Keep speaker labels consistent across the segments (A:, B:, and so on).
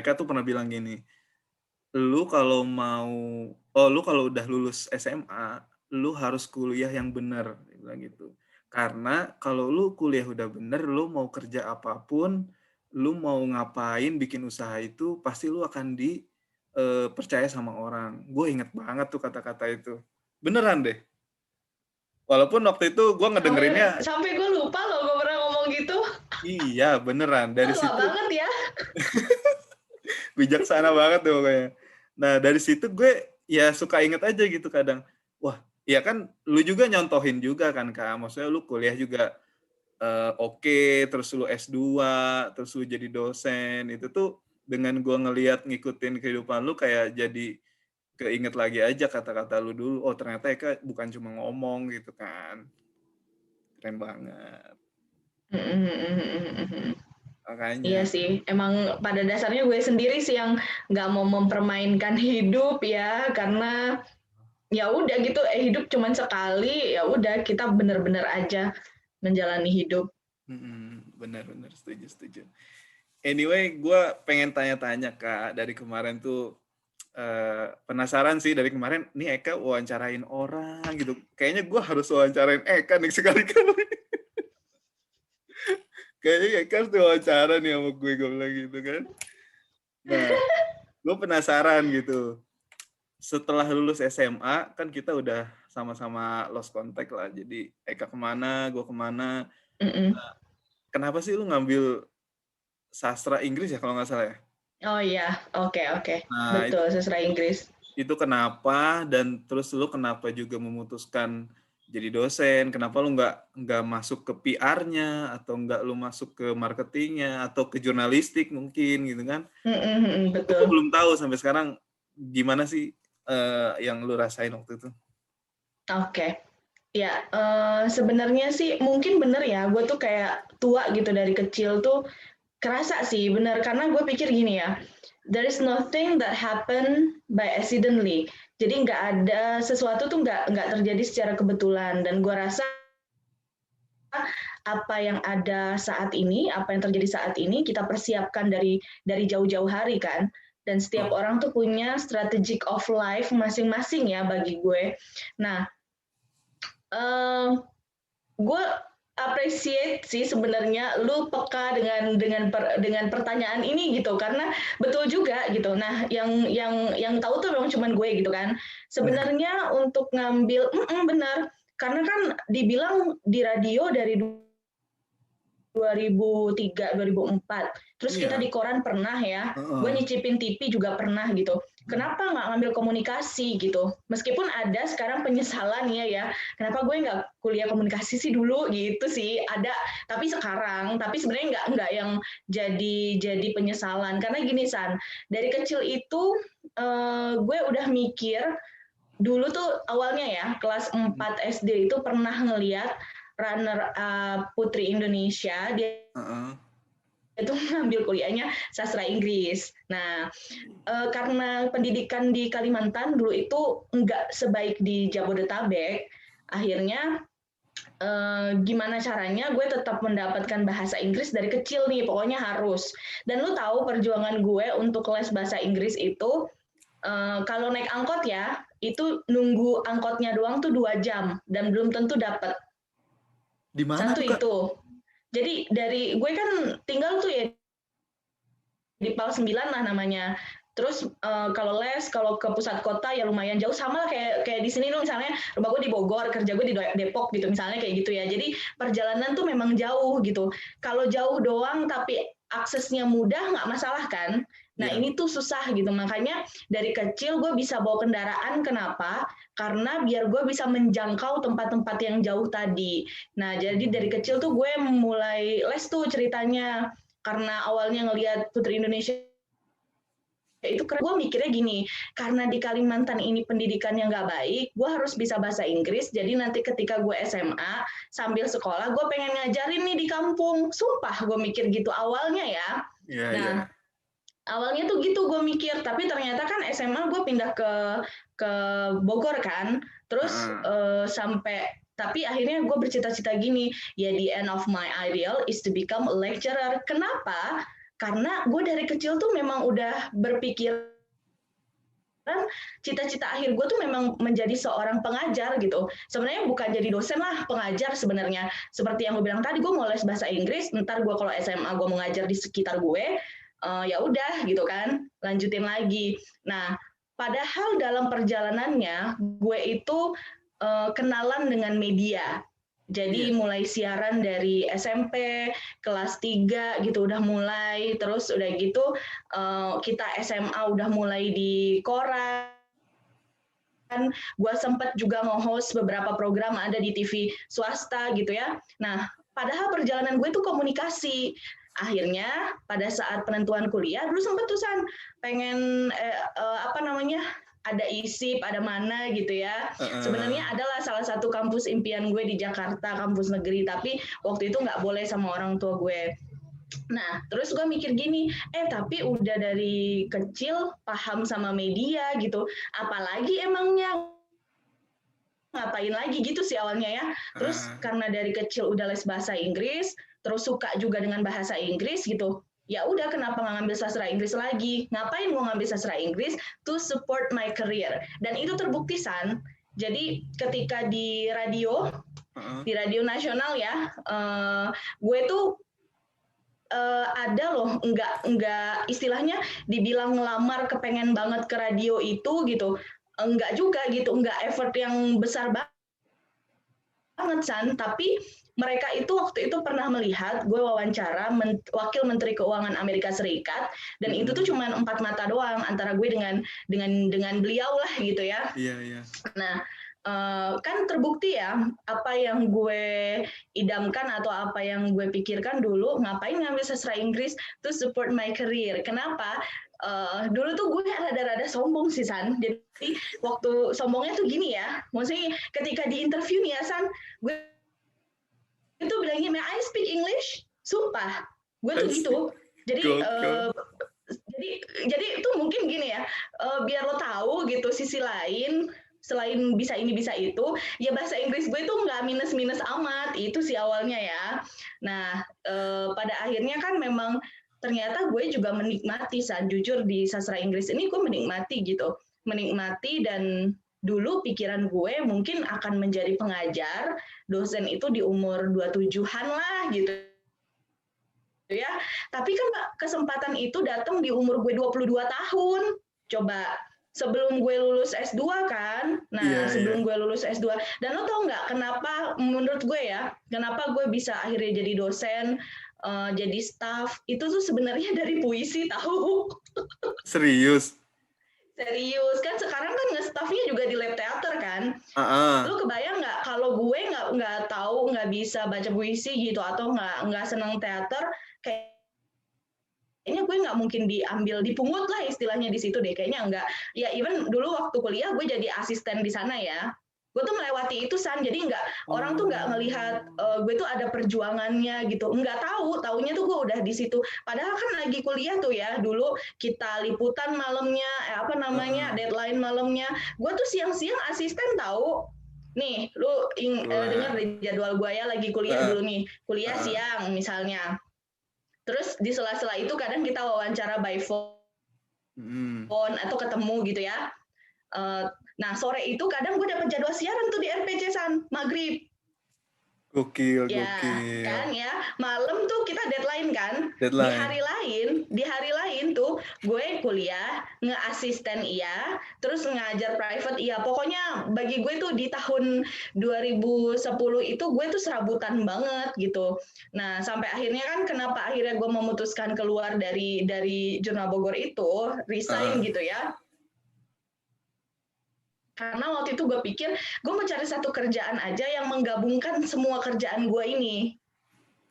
A: Eka tuh pernah bilang gini, lu kalau udah lulus SMA, lu harus kuliah yang benar, dia bilang gitu. Karena kalau lu kuliah udah bener, lu mau kerja apapun, lu mau ngapain, bikin usaha itu, pasti lu akan dipercaya sama orang. Gue inget banget tuh kata-kata itu. Beneran deh. Walaupun waktu itu gue
B: Sampai
A: ngedengerinnya,
B: sampai gue lupa loh gue pernah ngomong gitu.
A: iya beneran. Dari
B: Tua
A: situ
B: banget ya.
A: bijaksana banget tuh pokoknya. Nah dari situ gue ya suka inget aja gitu kadang. Wah, ya kan lu juga nyontohin juga kan Kak. Maksudnya lu kuliah juga oke, terus lu S2, terus lu jadi dosen. Itu tuh dengan gue ngeliat ngikutin kehidupan lu kayak jadi keinget lagi aja kata-kata lu dulu. Oh ternyata Eka bukan cuma ngomong gitu kan. Keren banget.
B: Iya
A: Makanya.
B: sih, emang pada dasarnya gue sendiri sih yang nggak mau mempermainkan hidup ya, karena ya udah gitu, hidup cuman sekali, ya udah kita bener-bener aja menjalani hidup.
A: Benar-benar setuju setuju. Anyway, gue pengen tanya-tanya Kak, dari kemarin tuh penasaran sih dari kemarin, nih Eka wawancarain orang gitu. Kayaknya gue harus wawancarain Eka nih sekali-kali. Kayaknya Eka harus diwawancara nih sama gue bilang gitu kan. Nah, gue penasaran gitu. Setelah lulus SMA, kan kita udah sama-sama lost contact lah. Jadi Eka kemana, gue kemana.
B: Mm-mm.
A: Kenapa sih lu ngambil sastra Inggris ya kalau nggak salah ya?
B: Oh iya, oke oke,
A: Nah,
B: betul sastra Inggris.
A: itu kenapa dan terus lu kenapa juga memutuskan jadi dosen? Kenapa lu nggak masuk ke PR-nya atau nggak lu masuk ke marketingnya atau ke jurnalistik mungkin gitu kan? Itu gue
B: Betul.
A: belum tahu sampai sekarang gimana sih yang lu rasain waktu itu.
B: Oke. Ya, sebenarnya sih mungkin bener ya, gue tuh kayak tua gitu dari kecil tuh kerasa sih bener, karena gue pikir gini ya, there is nothing that happen by accidentally. Jadi nggak ada sesuatu tuh nggak terjadi secara kebetulan, dan gue rasa apa yang ada saat ini, apa yang terjadi saat ini kita persiapkan dari jauh-jauh hari kan. Dan setiap
A: Oh,
B: orang tuh punya strategic of life masing-masing ya bagi gue. Nah, eh, gue appreciate sih sebenarnya lu peka dengan pertanyaan ini gitu, karena betul juga gitu. Nah, yang tahu tuh memang cuman gue gitu kan. Sebenarnya untuk ngambil benar, karena kan dibilang di radio dari 2003, 2004. Terus kita
A: iya.
B: di koran pernah ya. Gue
A: Heeh.
B: nyicipin TV juga pernah gitu. Kenapa nggak ngambil komunikasi gitu? Meskipun ada sekarang penyesalan ya. Kenapa gue nggak kuliah komunikasi sih dulu gitu sih. Ada, tapi sekarang. Tapi sebenarnya nggak yang jadi penyesalan. Karena gini San, dari kecil itu gue udah mikir dulu tuh awalnya ya kelas 4 SD itu pernah ngeliat runner Putri Indonesia, dia
A: Heeh.
B: itu ngambil kuliahnya sastra Inggris. Nah, karena pendidikan di Kalimantan dulu itu nggak sebaik di Jabodetabek, akhirnya gimana caranya gue tetap mendapatkan bahasa Inggris dari kecil nih, pokoknya harus. Dan lu tahu perjuangan gue untuk les bahasa Inggris itu, kalau naik angkot ya, itu nunggu angkotnya doang tuh 2 jam dan belum tentu dapat.
A: Di mana
B: Satu
A: tuh Kak?
B: itu. Jadi dari gue kan tinggal tuh ya di Pal 9 lah namanya. Terus kalau les, kalau ke pusat kota ya lumayan jauh, sama lah kayak kayak di sini tuh, misalnya rumah gue di Bogor, kerja gue di Depok gitu misalnya, kayak gitu ya. Jadi perjalanan tuh memang jauh gitu. Kalau jauh doang tapi aksesnya mudah nggak masalah kan. Nah
A: Iya.
B: ini tuh susah gitu. Makanya dari kecil gue bisa bawa kendaraan. Kenapa? Karena biar gue bisa menjangkau tempat-tempat yang jauh tadi. Nah jadi dari kecil tuh gue mulai les tuh ceritanya, karena awalnya ngelihat Putri Indonesia itu keren. Gue mikirnya gini, karena di Kalimantan ini pendidikannya nggak baik, gue harus bisa bahasa Inggris, jadi nanti ketika gue SMA sambil sekolah gue pengen ngajarin nih di kampung. Sumpah gue mikir gitu awalnya ya.
A: Iya, iya.
B: Nah awalnya tuh gitu gue mikir, tapi ternyata kan SMA gue pindah ke Bogor kan, terus
A: Heeh.
B: sampai, tapi akhirnya gue bercita-cita gini, ya the end of my ideal is to become a lecturer. Kenapa? karena gue dari kecil tuh memang udah berpikir cita-cita akhir gue tuh memang menjadi seorang pengajar gitu. Sebenarnya bukan jadi dosen lah, pengajar sebenarnya. Seperti yang gue bilang tadi, gue mau les bahasa Inggris, ntar gue kalau SMA gue mengajar di sekitar gue, ya udah gitu kan, lanjutin lagi. Nah, padahal dalam perjalanannya gue itu kenalan dengan media. Jadi mulai siaran dari SMP, kelas 3 gitu udah mulai, terus udah gitu kita SMA udah mulai di koran. Gue sempat juga nge-host beberapa program ada di TV swasta gitu ya. Nah, padahal perjalanan gue itu komunikasi. Akhirnya pada saat penentuan kuliah, dulu sempat tuh San, pengen ada ISIP, ada mana gitu ya. Sebenarnya adalah salah satu kampus impian gue di Jakarta, kampus negeri, tapi waktu itu nggak boleh sama orang tua gue. Nah, terus gue mikir gini, tapi udah dari kecil paham sama media gitu, apalagi emangnya ngapain lagi gitu sih awalnya ya. Terus karena dari kecil udah les bahasa Inggris, terus suka juga dengan bahasa Inggris gitu, ya udah kenapa nggak ngambil sastra Inggris lagi? Ngapain gue ngambil sastra Inggris? To support my career. Dan itu terbukti San. Jadi ketika di radio nasional ya, gue tuh ada loh, nggak istilahnya dibilang ngelamar kepengen banget ke radio itu gitu, enggak juga gitu, enggak effort yang besar banget San, tapi mereka itu waktu itu pernah melihat gue wawancara Wakil Menteri Keuangan Amerika Serikat, dan itu tuh cuma 4 mata doang antara gue dengan beliau lah gitu ya.
A: Iya.
B: Nah, kan terbukti ya apa yang gue idamkan atau apa yang gue pikirkan dulu, ngapain ngambil sastra Inggris to support my career. Kenapa? Dulu tuh gue rada-rada sombong sih San. Jadi waktu sombongnya tuh gini ya, maksudnya ketika di interview nih ya San, gue itu bilangnya may I speak English? Sumpah, gue tuh gitu. Jadi itu mungkin gini ya, biar lo tahu gitu sisi lain, selain bisa ini bisa itu, ya bahasa Inggris gue itu nggak minus-minus amat, itu sih awalnya ya. Nah, pada akhirnya kan memang ternyata gue juga menikmati San, jujur di sastra Inggris ini gue menikmati gitu, menikmati. Dan dulu pikiran gue mungkin akan menjadi pengajar, dosen itu di umur 27-an lah gitu ya. Tapi kan kesempatan itu datang di umur gue 22 tahun. Coba sebelum gue lulus S2 kan. Nah, sebelum gue lulus S2. Dan lo tau nggak kenapa menurut gue ya, kenapa gue bisa akhirnya jadi dosen, jadi staff, itu tuh sebenarnya dari puisi tahu.
A: Serius?
B: Serius, kan sekarang kan nge-staffnya juga di lab teater kan. Lu kebayang nggak kalau gue nggak tahu, nggak bisa baca puisi gitu, atau nggak senang teater, kayaknya gue nggak mungkin dipungut lah istilahnya di situ deh, kayaknya nggak. Ya even dulu waktu kuliah gue jadi asisten di sana ya, gue tuh melewati itu San, jadi orang tuh nggak ngelihat gue tuh ada perjuangannya gitu, nggak taunya tuh gue udah di situ. Padahal kan lagi kuliah tuh ya, dulu kita liputan malamnya, deadline malamnya, gue tuh siang-siang asisten tahu. Nih, lu dengar di jadwal gue ya, lagi kuliah dulu nih, kuliah siang misalnya. Terus di sela-sela itu kadang kita wawancara by phone atau ketemu gitu ya. Nah, sore itu kadang gue dapat jadwal siaran tuh di RPC San, maghrib.
A: Gokil.
B: Kan ya, malam tuh kita deadline kan.
A: Deadline.
B: Di hari lain tuh gue kuliah, nge-asisten iya, terus ngajar private iya. Pokoknya bagi gue tuh di tahun 2010 itu gue tuh serabutan banget gitu. Nah, sampai akhirnya kan kenapa akhirnya gue memutuskan keluar dari Jurnal Bogor itu, resign gitu ya. Karena waktu itu gue pikir gue mau cari satu kerjaan aja yang menggabungkan semua kerjaan gue ini.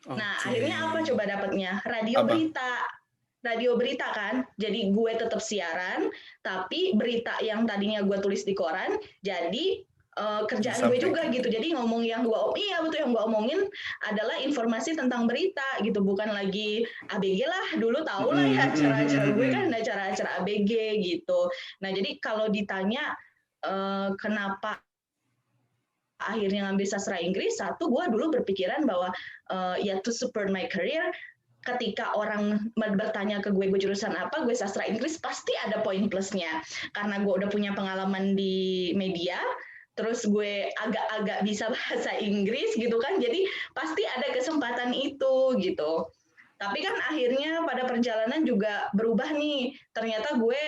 B: Nah, akhirnya apa coba dapatnya? Radio berita kan. Jadi gue tetap siaran, tapi berita yang tadinya gue tulis di koran, jadi kerjaan gue juga gitu. Jadi yang gue omongin adalah informasi tentang berita gitu, bukan lagi ABG lah. Dulu tau lah ya acara-acara gue kan ada acara-acara ABG gitu. Nah, jadi kalau ditanya kenapa akhirnya ngambil sastra Inggris, satu gue dulu berpikiran bahwa ya to support my career, ketika orang bertanya ke gue jurusan apa, gue sastra Inggris, pasti ada poin plusnya. Karena gue udah punya pengalaman di media, terus gue agak-agak bisa bahasa Inggris gitu kan, jadi pasti ada kesempatan itu gitu. Tapi kan akhirnya pada perjalanan juga berubah nih. Ternyata gue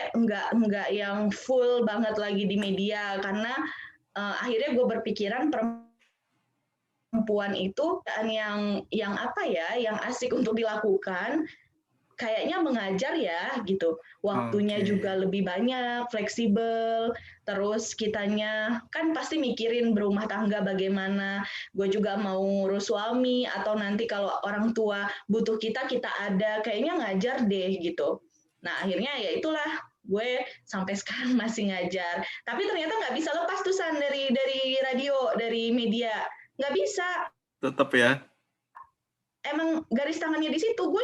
B: nggak yang full banget lagi di media karena akhirnya gue berpikiran perempuan itu yang apa ya, yang asik untuk dilakukan kayaknya mengajar ya gitu. Waktunya juga
A: Oke.
B: lebih banyak, fleksibel, terus kitanya kan pasti mikirin berumah tangga bagaimana. Gue juga mau ngurus suami atau nanti kalau orang tua butuh kita, kita ada. Kayaknya ngajar deh gitu. Nah akhirnya ya itulah gue sampai sekarang masih ngajar. Tapi ternyata nggak bisa lepas tuh San dari radio, dari media. Nggak bisa,
A: Tetap ya.
B: emang garis tangannya di situ. Gue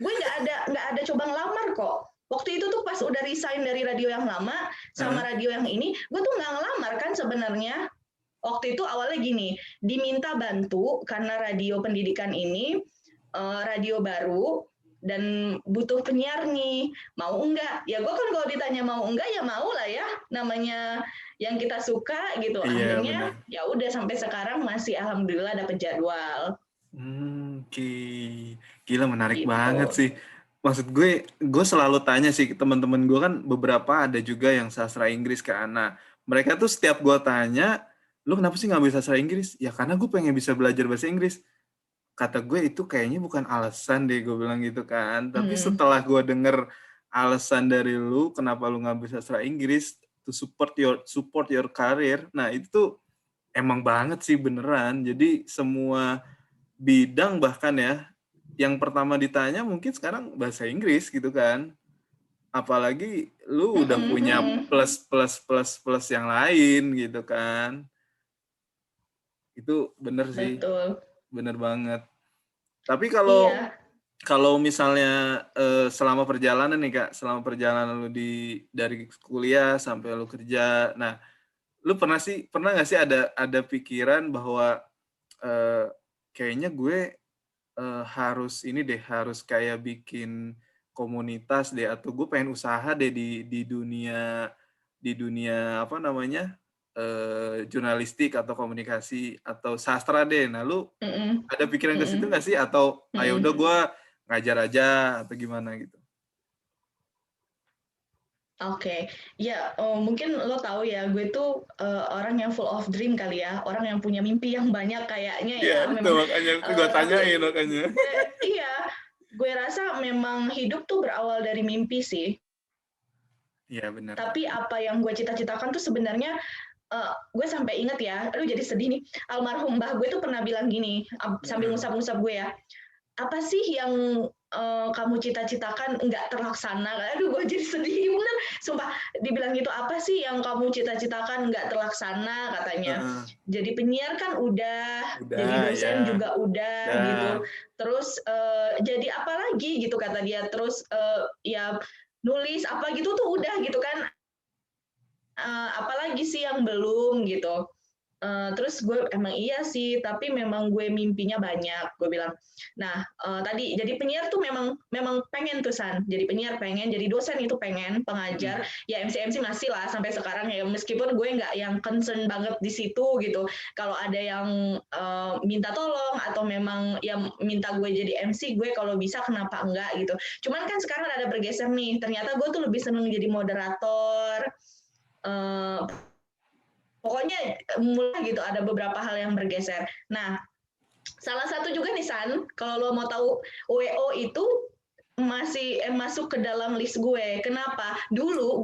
B: nggak ada coba ngelamar kok. Waktu itu tuh pas udah resign dari radio yang lama sama
A: Heeh.
B: radio yang ini, gue tuh nggak ngelamar kan sebenarnya. Waktu itu awalnya gini, diminta bantu karena radio pendidikan ini radio baru dan butuh penyiar nih, mau enggak? Ya gue kan kalau ditanya mau enggak ya mau lah ya, namanya yang kita suka gitu.
A: Iya, benar.
B: Akhirnya ya udah sampai sekarang masih alhamdulillah dapet jadwal
A: Oke. Gila menarik banget
B: gitu.
A: sih. Maksud gue selalu tanya sih ke teman-teman gue kan beberapa ada juga yang sastra Inggris kan. Nah, mereka tuh setiap gue tanya, lu kenapa sih ngambil sastra Inggris? Ya karena gue pengen bisa belajar bahasa Inggris. Kata gue itu kayaknya bukan alasan deh, gue bilang gitu kan. Tapi
B: Hmm.
A: setelah gue denger alasan dari lu, kenapa lu ngambil sastra Inggris, to support your career. Nah, itu tuh emang banget sih beneran. Jadi semua bidang bahkan ya, yang pertama ditanya mungkin sekarang bahasa Inggris gitu kan. Apalagi lu udah
B: Mm-mm,
A: punya
B: mm-mm.
A: plus yang lain gitu kan. Itu bener sih,
B: Betul.
A: bener banget. Tapi kalau
B: Iya.
A: kalau misalnya selama perjalanan nih Kak, selama perjalanan lu dari kuliah sampai lu kerja, nah lu pernah nggak sih ada pikiran bahwa eh, kayaknya gue harus ini deh, harus kayak bikin komunitas deh, atau gue pengen usaha deh di dunia apa namanya, jurnalistik atau komunikasi atau sastra deh. Nah, lu
B: Mm-mm,
A: ada pikiran ke situ
B: mm-mm,
A: nggak sih? Atau ayo udah
B: mm-mm.
A: gue ngajar aja atau gimana gitu?
B: Oke, ya mungkin lo tahu ya, gue tuh orang yang full of dream kali ya, orang yang punya mimpi yang banyak kayaknya
A: Iya,
B: ya,
A: itu
B: memang.
A: makanya itu gue
B: Tapi
A: tanyain makanya.
B: iya, gue rasa memang hidup tuh berawal dari mimpi sih.
A: Iya, benar.
B: Tapi apa yang gue cita-citakan tuh sebenarnya gue sampai inget ya, aduh jadi sedih nih. Almarhum mbah gue tuh pernah bilang gini, sambil
A: Heeh.
B: ngusap-ngusap gue ya, apa sih yang kamu cita-citakan nggak terlaksana? Aduh, gue jadi sedih bener. Sumpah, dibilang gitu, apa sih yang kamu cita-citakan nggak terlaksana katanya.
A: Heeh.
B: Jadi penyiar kan udah, jadi
A: Udah, ya.
B: dosen juga udah gitu.
A: Udah.
B: Terus jadi apa lagi gitu kata dia. Terus ya nulis apa gitu tuh udah gitu kan. Apalagi sih yang belum gitu. Terus gue emang iya sih, tapi memang gue mimpinya banyak, gue bilang. Nah, tadi jadi penyiar tuh memang memang pengen tuh San, jadi penyiar pengen, jadi dosen itu pengen, pengajar,
A: Mm.
B: ya MC masih lah sampai sekarang ya, meskipun gue nggak yang concern banget di situ gitu. Kalau ada yang minta tolong atau memang yang minta gue jadi MC, gue kalau bisa kenapa enggak gitu. Cuman kan sekarang ada bergeser nih, ternyata gue tuh lebih seneng jadi moderator, eh, pokoknya mulai gitu ada beberapa hal yang bergeser. Nah, salah satu juga nih San, kalau lo mau tahu WO itu masih masuk ke dalam list gue. Kenapa? Dulu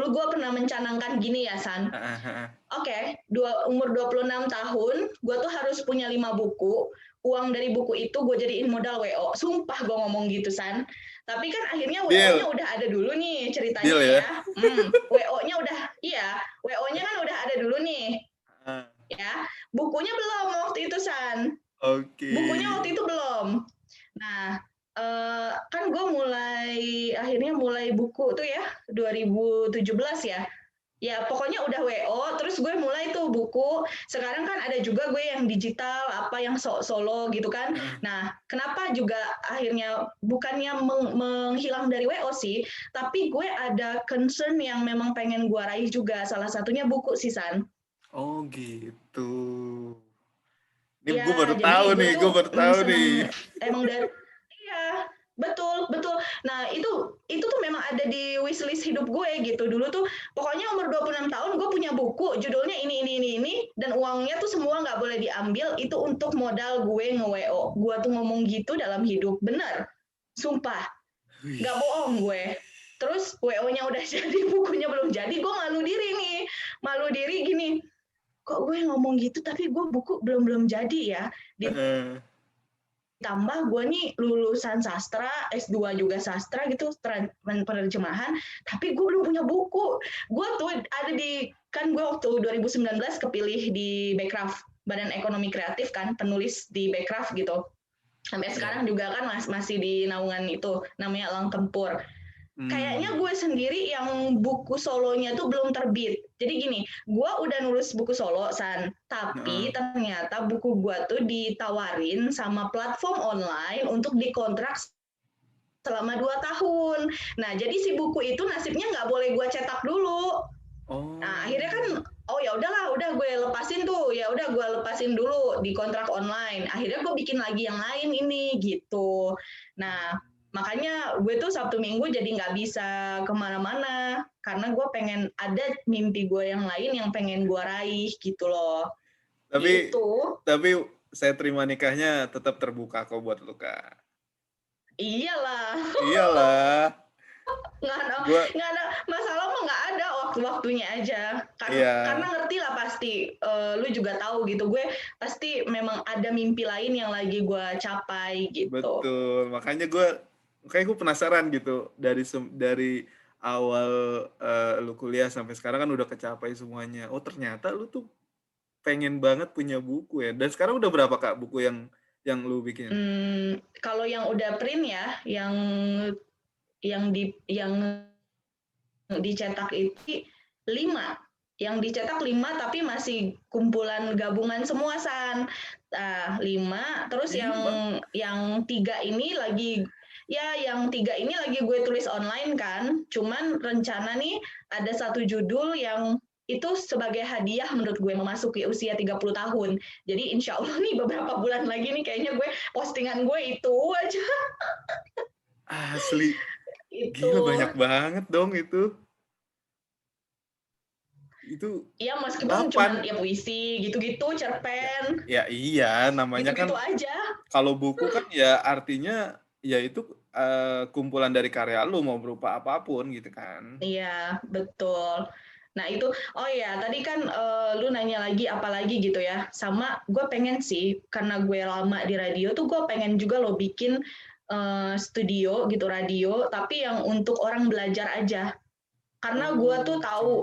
B: gue pernah mencanangkan gini ya San.
A: Heeh, heeh.
B: Oke, umur 26 tahun, gue tuh harus punya 5 buku. Uang dari buku itu gue jadiin modal WO. Sumpah gue ngomong gitu, San. Tapi kan akhirnya WO-nya
A: Deal,
B: udah ada dulu nih ceritanya
A: deal ya.
B: ya. WO-nya udah, iya, WO-nya kan udah ada dulu nih.
A: Ah,
B: Ya, bukunya belum waktu itu, San.
A: oke.
B: Bukunya waktu itu belum. Nah, kan gue akhirnya mulai buku tuh ya, 2017 ya. Ya pokoknya udah WO, terus gue mulai tuh buku, WO, sekarang kan ada juga gue yang digital, apa yang solo gitu kan.
A: Heeh.
B: Nah, kenapa juga akhirnya bukannya menghilang dari WO sih, tapi gue ada concern yang memang pengen gue raih juga. Salah satunya buku sih, San.
A: Oh gitu. Ini gue
B: Ya,
A: baru
B: jadi
A: tahu
B: gue
A: nih, gue
B: tuh
A: baru tahu nih.
B: seneng emang dari iya, betul, betul. Nah, itu tuh memang ada di wishlist hidup gue gitu. Dulu tuh pokoknya umur 26 tahun gue punya buku judulnya ini dan uangnya tuh semua nggak boleh diambil, itu untuk modal gue nge-WO. Gue tuh ngomong gitu dalam hidup, bener. Sumpah,
A: Wih.
B: nggak bohong gue. Terus WO-nya udah jadi, bukunya belum jadi, gue malu diri nih. Malu diri gini, kok gue ngomong gitu tapi gue buku belum jadi ya.
A: Heeh.
B: Ditambah gue nih lulusan sastra, S2 juga sastra gitu, penerjemahan, tapi gue belum punya buku. Gue tuh ada di, kan gue waktu 2019 kepilih di Bekraf, Badan Ekonomi Kreatif kan, penulis di Bekraf gitu. Sampai
A: Iya.
B: sekarang juga kan masih di naungan itu, namanya Elang Tempur. Kayaknya
A: Hmm.
B: gue sendiri yang buku solonya tuh belum terbit. Jadi gini, gue udah nulis buku solo, San. Tapi
A: Heeh.
B: ternyata buku gue tuh ditawarin sama platform online untuk dikontrak selama 2 tahun. Nah, jadi si buku itu nasibnya nggak boleh gue cetak dulu. Nah, akhirnya kan,
A: Oh.
B: oh ya udahlah, udah gue lepasin tuh, ya udah gue lepasin dulu di kontrak online. Akhirnya gue bikin lagi yang lain ini gitu. Nah, makanya gue tuh Sabtu Minggu jadi nggak bisa kemana-mana karena gue pengen ada mimpi gue yang lain yang pengen gue raih gitu loh.
A: Tapi
B: Gitu.
A: tapi saya terima nikahnya tetap terbuka kok buat lu, Kak.
B: Iyalah.
A: Iyalah.
B: nggak ada
A: Gua
B: nggak ada masalah mah, nggak ada, waktunya aja, karena
A: iya,
B: ngerti lah pasti, lu juga tahu gitu, gue pasti memang ada mimpi lain yang lagi gue capai gitu.
A: betul. Makanya gue penasaran gitu dari awal lu kuliah sampai sekarang kan udah kecapai semuanya. Oh, ternyata lu tuh pengen banget punya buku ya. Dan sekarang udah berapa, Kak, buku yang lu bikin?
B: Kalau yang udah print ya, yang dicetak itu 5, yang dicetak 5 tapi masih kumpulan gabungan semua, San. Nah, 5, terus yang
A: 5?
B: yang 3 ini lagi, ya yang 3 ini lagi gue tulis online kan, cuman rencana nih ada satu judul yang itu sebagai hadiah menurut gue memasuki usia 30 tahun. Jadi insya Allah nih beberapa bulan lagi nih kayaknya gue postingan gue itu aja.
A: Asli.
B: Itu.
A: Gila banyak banget dong itu. Itu
B: Iya, meskipun cuman
A: kapan?
B: ya puisi gitu-gitu,
A: Ya,
B: cerpen,
A: ya iya, namanya kan
B: gitu-gitu aja.
A: kalau buku kan ya artinya ya itu kumpulan dari karya lu mau berupa apapun gitu kan.
B: Iya, betul. Nah itu, oh ya tadi kan lu nanya lagi apa lagi gitu ya. Sama gue pengen sih, karena gue lama di radio tuh gue pengen juga lo bikin studio gitu radio, tapi yang untuk orang belajar aja. Karena gue tuh
A: Oke.
B: tahu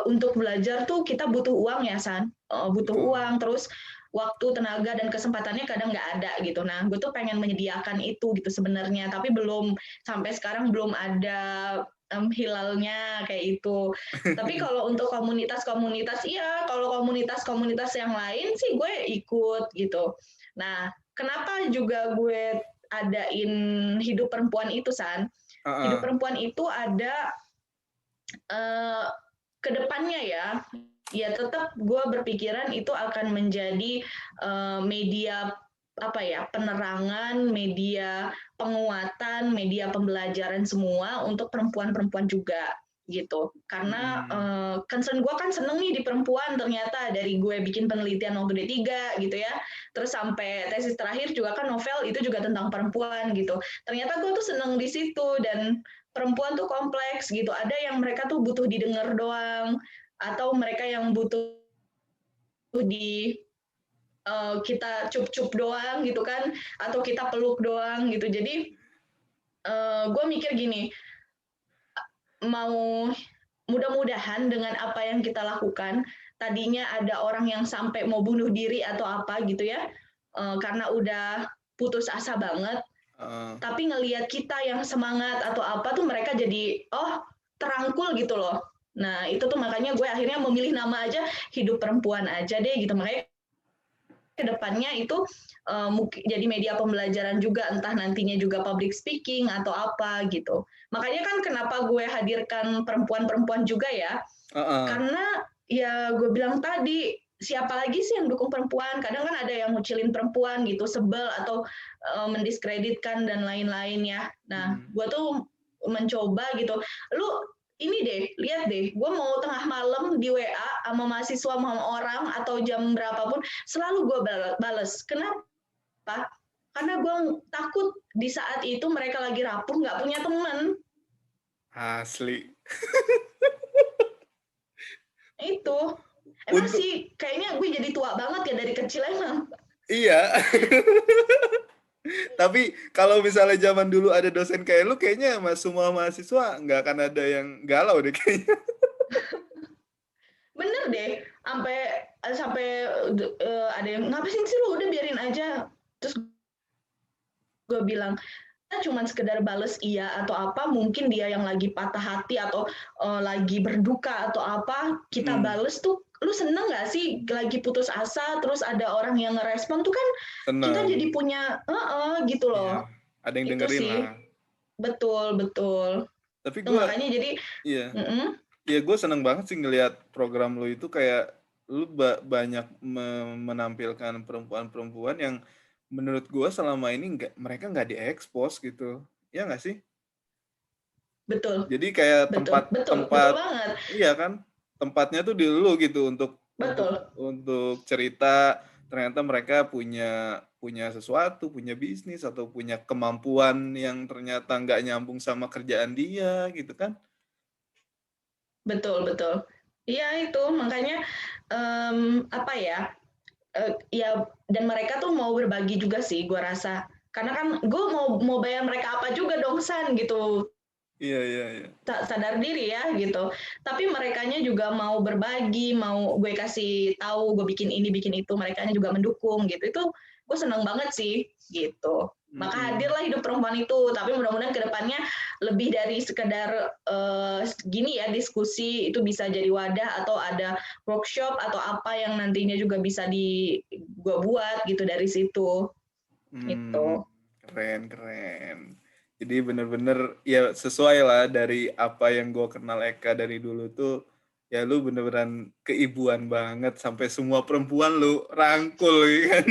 B: untuk belajar tuh kita butuh uang ya, San. Butuh
A: Betul.
B: uang, terus waktu, tenaga, dan kesempatannya kadang nggak ada gitu. Nah, gue tuh pengen menyediakan itu gitu sebenarnya, tapi sampai sekarang belum ada hilalnya kayak itu. Tapi kalau untuk komunitas-komunitas, iya, kalau komunitas-komunitas yang lain sih gue ikut gitu. Nah, kenapa juga gue adain hidup perempuan itu, San? Hidup
A: Heeh.
B: perempuan itu ada eh, ke depannya ya tetap gue berpikiran itu akan menjadi media apa ya, penerangan, media penguatan, media pembelajaran semua untuk perempuan-perempuan juga gitu. Karena
A: Mhm.
B: concern gue kan seneng nih di perempuan, ternyata dari gue bikin penelitian waktu D3 gitu ya, terus sampai tesis terakhir juga kan novel itu juga tentang perempuan gitu. Ternyata gue tuh seneng di situ, dan perempuan tuh kompleks gitu. Ada yang mereka tuh butuh didengar doang, atau mereka yang butuh di kita cup-cup doang gitu kan, atau kita peluk doang gitu. Jadi gue mikir gini, mau mudah-mudahan dengan apa yang kita lakukan, tadinya ada orang yang sampai mau bunuh diri atau apa gitu ya, karena udah putus asa banget,
A: Heeh.
B: tapi ngelihat kita yang semangat atau apa tuh mereka jadi, oh, terangkul gitu loh. Nah, itu tuh makanya gue akhirnya memilih nama aja Hidup Perempuan aja deh gitu. Makanya kedepannya itu jadi media pembelajaran juga, entah nantinya juga public speaking atau apa gitu. Makanya kan kenapa gue hadirkan perempuan-perempuan juga ya, karena ya gue bilang tadi, siapa lagi sih yang dukung perempuan? Kadang kan ada yang ngucilin perempuan gitu, sebel atau mendiskreditkan dan lain-lain ya. Nah, gue tuh mencoba gitu, lu ini deh, lihat deh, gue mau tengah malam di WA sama mahasiswa sama orang atau jam berapapun, selalu gue bales. Kenapa? Karena gue takut di saat itu mereka lagi rapuh, nggak punya teman.
A: Asli.
B: Itu. Emang
A: Untuk
B: sih, kayaknya gue jadi tua banget ya dari kecil emang.
A: iya. Tapi kalau misalnya zaman dulu ada dosen kayak lu, kayaknya semua mahasiswa nggak akan ada yang galau deh kayaknya.
B: Bener deh, sampai ada yang ngapain sih lu, udah biarin aja. Terus gue bilang, kita cuma sekedar bales iya atau apa, mungkin dia yang lagi patah hati atau lagi berduka atau apa, kita bales tuh, lu seneng gak sih lagi putus asa terus ada orang yang ngerespon tuh kan kita
A: Seneng.
B: jadi punya gitu
A: Iya.
B: loh.
A: Ada yang
B: Itu
A: dengerin
B: sih,
A: lah.
B: betul.
A: Tapi
B: Tuh
A: gue,
B: makanya jadi
A: iya. Iya, gue seneng banget sih ngelihat program lu itu, kayak lu banyak menampilkan perempuan-perempuan yang menurut gue selama ini mereka nggak diekspos gitu. Ya nggak sih?
B: betul,
A: Jadi kayak
B: betul
A: tempat-tempat,
B: banget,
A: iya kan? Tempatnya tuh di lu gitu untuk
B: betul.
A: cerita. Ternyata mereka punya punya sesuatu, punya bisnis atau punya kemampuan yang ternyata nggak nyambung sama kerjaan dia gitu kan?
B: Betul. Iya itu makanya apa ya? Ya dan mereka tuh mau berbagi juga sih, gue rasa. Karena kan gue mau bayar mereka apa juga dong San gitu.
A: Iya.
B: Sadar diri ya gitu. Tapi merekanya juga mau berbagi, mau gue kasih tahu, gue bikin ini, bikin itu, merekanya juga mendukung gitu. Itu gue seneng banget sih gitu. Maka hadirlah Hidup Perempuan itu. Tapi mudah-mudahan kedepannya lebih dari sekedar gini ya, diskusi, itu bisa jadi wadah atau ada workshop atau apa yang nantinya juga bisa gue buat gitu dari situ. Gitu.
A: Keren. Jadi bener-bener ya sesuai lah dari apa yang gue kenal Eka dari dulu tuh, ya lu bener-beneran keibuan banget, sampai semua perempuan lu rangkul ya kan.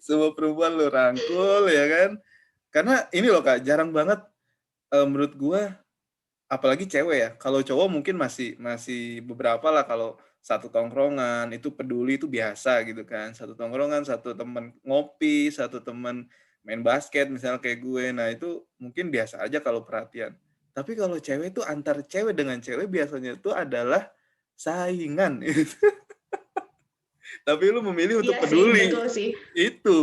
A: Semua perempuan lu rangkul ya kan. Karena ini loh Kak, jarang banget menurut gue, apalagi cewek ya. Kalau cowok mungkin masih beberapa lah, kalau satu tongkrongan itu peduli itu biasa gitu kan. Satu tongkrongan, satu teman ngopi, satu teman main basket misalnya kayak gue. Nah, itu mungkin biasa aja kalau perhatian. Tapi kalau cewek itu, antar cewek dengan cewek biasanya itu adalah saingan. Tapi lu memilih untuk
B: Iya sih,
A: peduli.
B: betul sih.
A: Itu.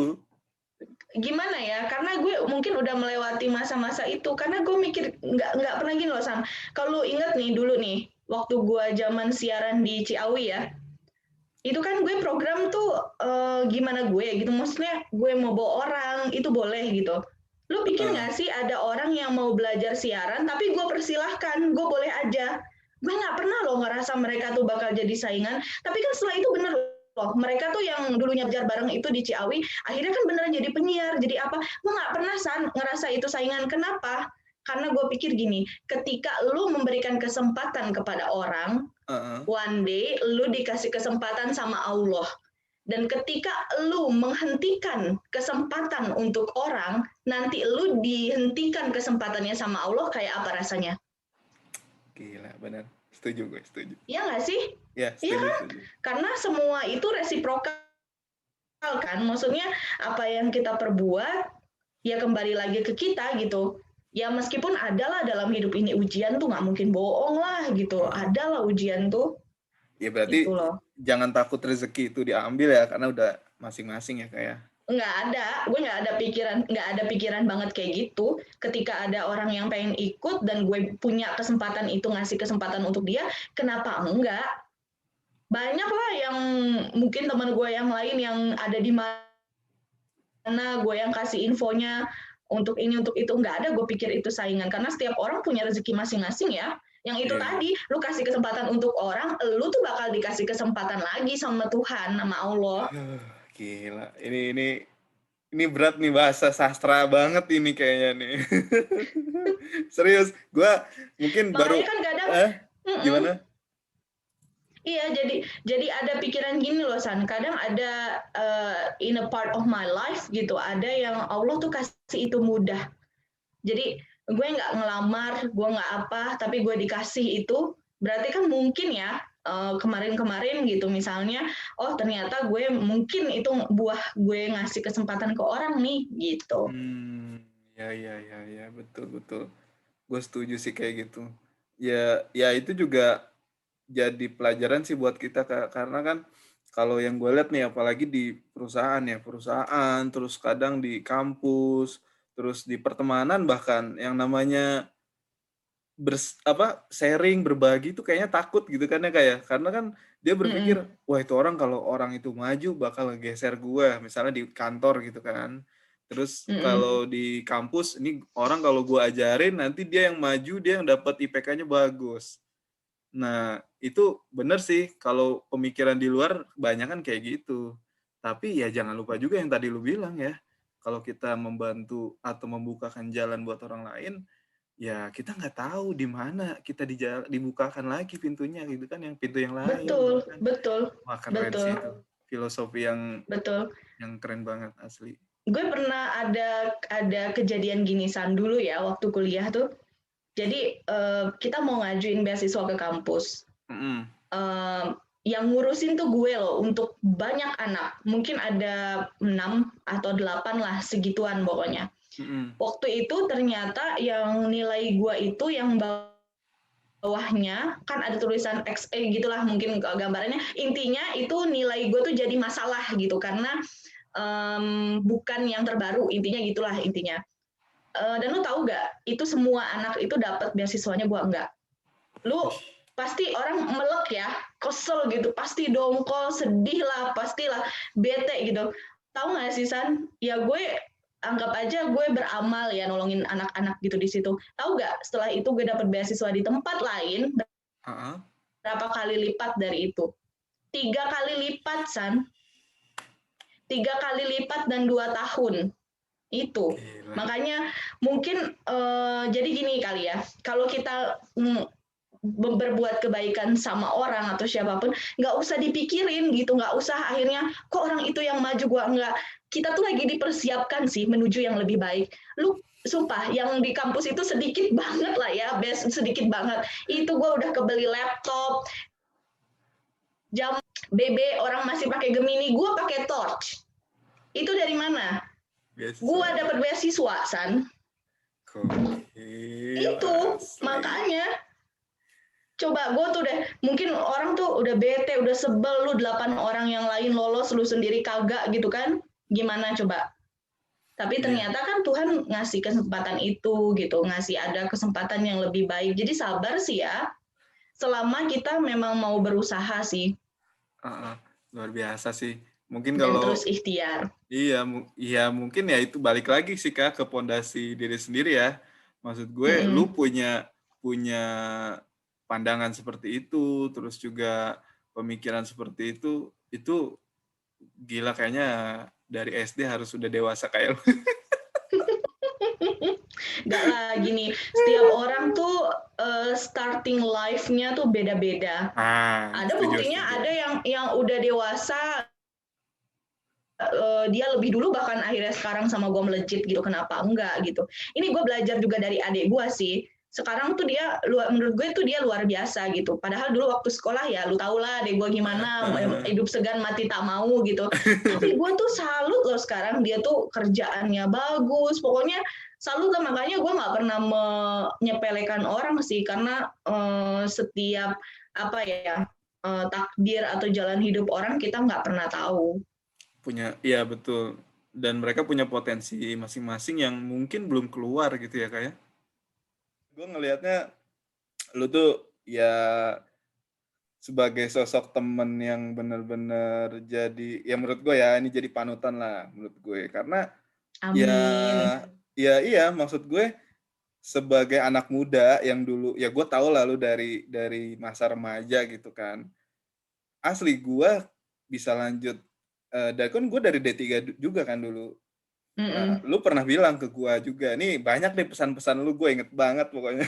B: Gimana ya, karena gue mungkin udah melewati masa-masa itu, karena gue mikir nggak pernah gini loh Sam, kalau inget nih dulu nih waktu gue zaman siaran di Ciawi ya, itu kan gue program tuh gimana gue gitu, maksudnya gue mau bawa orang itu boleh gitu. Lu pikir nggak sih ada orang yang mau belajar siaran tapi gue persilahkan, gue boleh aja. Gue nggak pernah loh ngerasa mereka tuh bakal jadi saingan, tapi kan setelah itu bener loh, mereka tuh yang dulunya belajar bareng itu di Ciawi, akhirnya kan beneran jadi penyiar, jadi apa, gue nggak pernah ngerasa itu saingan. Kenapa? Karena gue pikir gini, ketika lu memberikan kesempatan kepada orang, one day lu dikasih kesempatan sama Allah. Dan ketika lu menghentikan kesempatan untuk orang, nanti lu dihentikan kesempatannya sama Allah, kayak apa rasanya?
A: Gila, benar. Setuju gue, setuju.
B: Iya nggak sih?
A: Ya,
B: Iya
A: setuju,
B: kan?
A: setuju.
B: Karena semua itu resiprokal kan. Maksudnya apa yang kita perbuat, ya kembali lagi ke kita gitu. Ya meskipun adalah dalam hidup ini ujian tuh nggak mungkin bohong lah gitu. Adalah ujian tuh.
A: Ya berarti
B: Itu loh.
A: jangan takut rezeki itu diambil ya, karena udah masing-masing ya kayak.
B: Nggak ada, gue nggak ada pikiran banget kayak gitu. Ketika ada orang yang pengen ikut dan gue punya kesempatan itu, ngasih kesempatan untuk dia, kenapa enggak? Banyak lah yang mungkin teman gue yang lain yang ada di mana gue yang kasih infonya untuk ini untuk itu, nggak ada gue pikir itu saingan, karena setiap orang punya rezeki masing-masing ya. Yang itu
A: Iya.
B: tadi, lu kasih kesempatan untuk orang, lu tuh bakal dikasih kesempatan lagi sama Tuhan, sama Allah.
A: Gila. Ini berat nih, bahasa sastra banget ini kayaknya nih. Serius, gue mungkin
B: Makanya
A: baru
B: kan kadang,
A: gimana?
B: iya, jadi ada pikiran gini loh San. Kadang ada in a part of my life gitu, ada yang Allah tuh kasih itu mudah. Jadi gue nggak ngelamar, gue nggak apa, tapi gue dikasih itu. Berarti kan mungkin ya kemarin-kemarin gitu misalnya, oh ternyata gue mungkin itu buah gue ngasih kesempatan ke orang nih gitu.
A: Ya, betul betul. Gue setuju sih kayak gitu. Ya itu juga jadi pelajaran sih buat kita, Kak. Karena kan kalau yang gue lihat nih, apalagi di perusahaan, terus kadang di kampus, terus di pertemanan, bahkan yang namanya sharing, berbagi itu kayaknya takut gitu kan ya, kayak karena kan dia berpikir, wah itu orang, kalau orang itu maju bakal ngegeser gue, misalnya di kantor gitu kan. Terus kalau di kampus ini orang, kalau gue ajarin nanti dia yang maju, dia yang dapat IPK-nya bagus. Nah, itu bener sih, kalau pemikiran di luar kebanyakan kayak gitu. Tapi ya jangan lupa juga yang tadi lu bilang ya, kalau kita membantu atau membukakan jalan buat orang lain, ya kita nggak tahu di mana kita dibukakan lagi pintunya gitu kan, yang pintu yang lain gitu
B: Betul,
A: kan.
B: betul,
A: Wah, keren sih itu.
B: betul,
A: Filosofi
B: betul.
A: yang keren banget asli.
B: Gue pernah ada kejadian gini San dulu ya waktu kuliah tuh. Jadi kita mau ngajuin beasiswa ke kampus.
A: Mm-mm.
B: Yang ngurusin tuh gue loh untuk banyak anak. Mungkin ada 6 atau 8 lah, segituan pokoknya.
A: Mm-mm.
B: Waktu itu ternyata yang nilai gue itu yang bawahnya kan ada tulisan XE gitulah mungkin gambarannya. Intinya itu nilai gue tuh jadi masalah gitu karena bukan yang terbaru, intinya gitulah intinya. Dan lu tahu gak, itu semua anak itu dapat beasiswanya, gue enggak. Lu pasti orang melek ya, kesel gitu, pasti dongkol, sedih lah, pastilah bete gitu. Tahu nggak sih San? Ya gue anggap aja gue beramal ya nolongin anak-anak gitu di situ. Tahu nggak? Setelah itu gue dapat beasiswa di tempat lain berapa kali lipat dari itu? 3 kali lipat San. 3 kali lipat dan 2 tahun. Itu.
A: Gila.
B: Makanya mungkin jadi gini kali ya, kalau kita berbuat kebaikan sama orang atau siapapun, nggak usah dipikirin gitu, nggak usah akhirnya kok orang itu yang maju gua enggak. Kita tuh lagi dipersiapkan sih menuju yang lebih baik. Lu sumpah yang di kampus itu sedikit banget lah ya, sedikit banget. Itu gua udah kebeli laptop, jam BB orang masih pakai Gemini, gua pakai Torch. Itu dari mana? Gua dapat beasiswa, San. Itu makanya coba gue tuh udah mungkin orang tuh udah bete, udah sebel, lu 8 orang yang lain lolos, lu sendiri kagak gitu kan, gimana coba. Tapi ternyata kan Tuhan ngasih kesempatan itu gitu, ngasih ada kesempatan yang lebih baik. Jadi sabar sih ya, selama kita memang mau berusaha sih.
A: Luar biasa sih. Mungkin
B: Dan
A: kalau
B: terus ikhtiar.
A: Iya, mungkin ya itu balik lagi sih Kak ke pondasi diri sendiri ya. Maksud gue, lu punya pandangan seperti itu, terus juga pemikiran seperti itu gila, kayaknya dari SD harus sudah dewasa kayak lu.
B: Gak lah gini, setiap orang tuh starting life-nya tuh beda-beda. Ada buktinya, ada yang udah dewasa, dia lebih dulu bahkan akhirnya sekarang sama gue melejit gitu, kenapa enggak gitu. Ini gue belajar juga dari adik gue sih. Sekarang tuh dia, menurut gue tuh dia luar biasa gitu. Padahal dulu waktu sekolah ya, lu tau lah adik gue gimana, hidup segan mati tak mau gitu. Tapi gue tuh salut loh sekarang, dia tuh kerjaannya bagus, pokoknya salut lah. Makanya gue nggak pernah menyepelekan orang sih, karena setiap apa ya, takdir atau jalan hidup orang kita nggak pernah tahu.
A: Iya betul. Dan mereka punya potensi masing-masing yang mungkin belum keluar gitu ya Kak ya. Gue ngelihatnya lu tuh ya sebagai sosok temen yang bener-bener jadi, ya menurut gue ya, ini jadi panutan lah menurut gue. Karena
B: Amin.
A: iya maksud gue sebagai anak muda yang dulu ya gue tau lah lu dari masa remaja gitu kan. Asli gue bisa lanjut, dan kan gue dari D3 juga kan dulu. Nah,
B: Mm-mm.
A: lu pernah bilang ke gue juga, nih banyak deh pesan-pesan lu, gue inget banget pokoknya.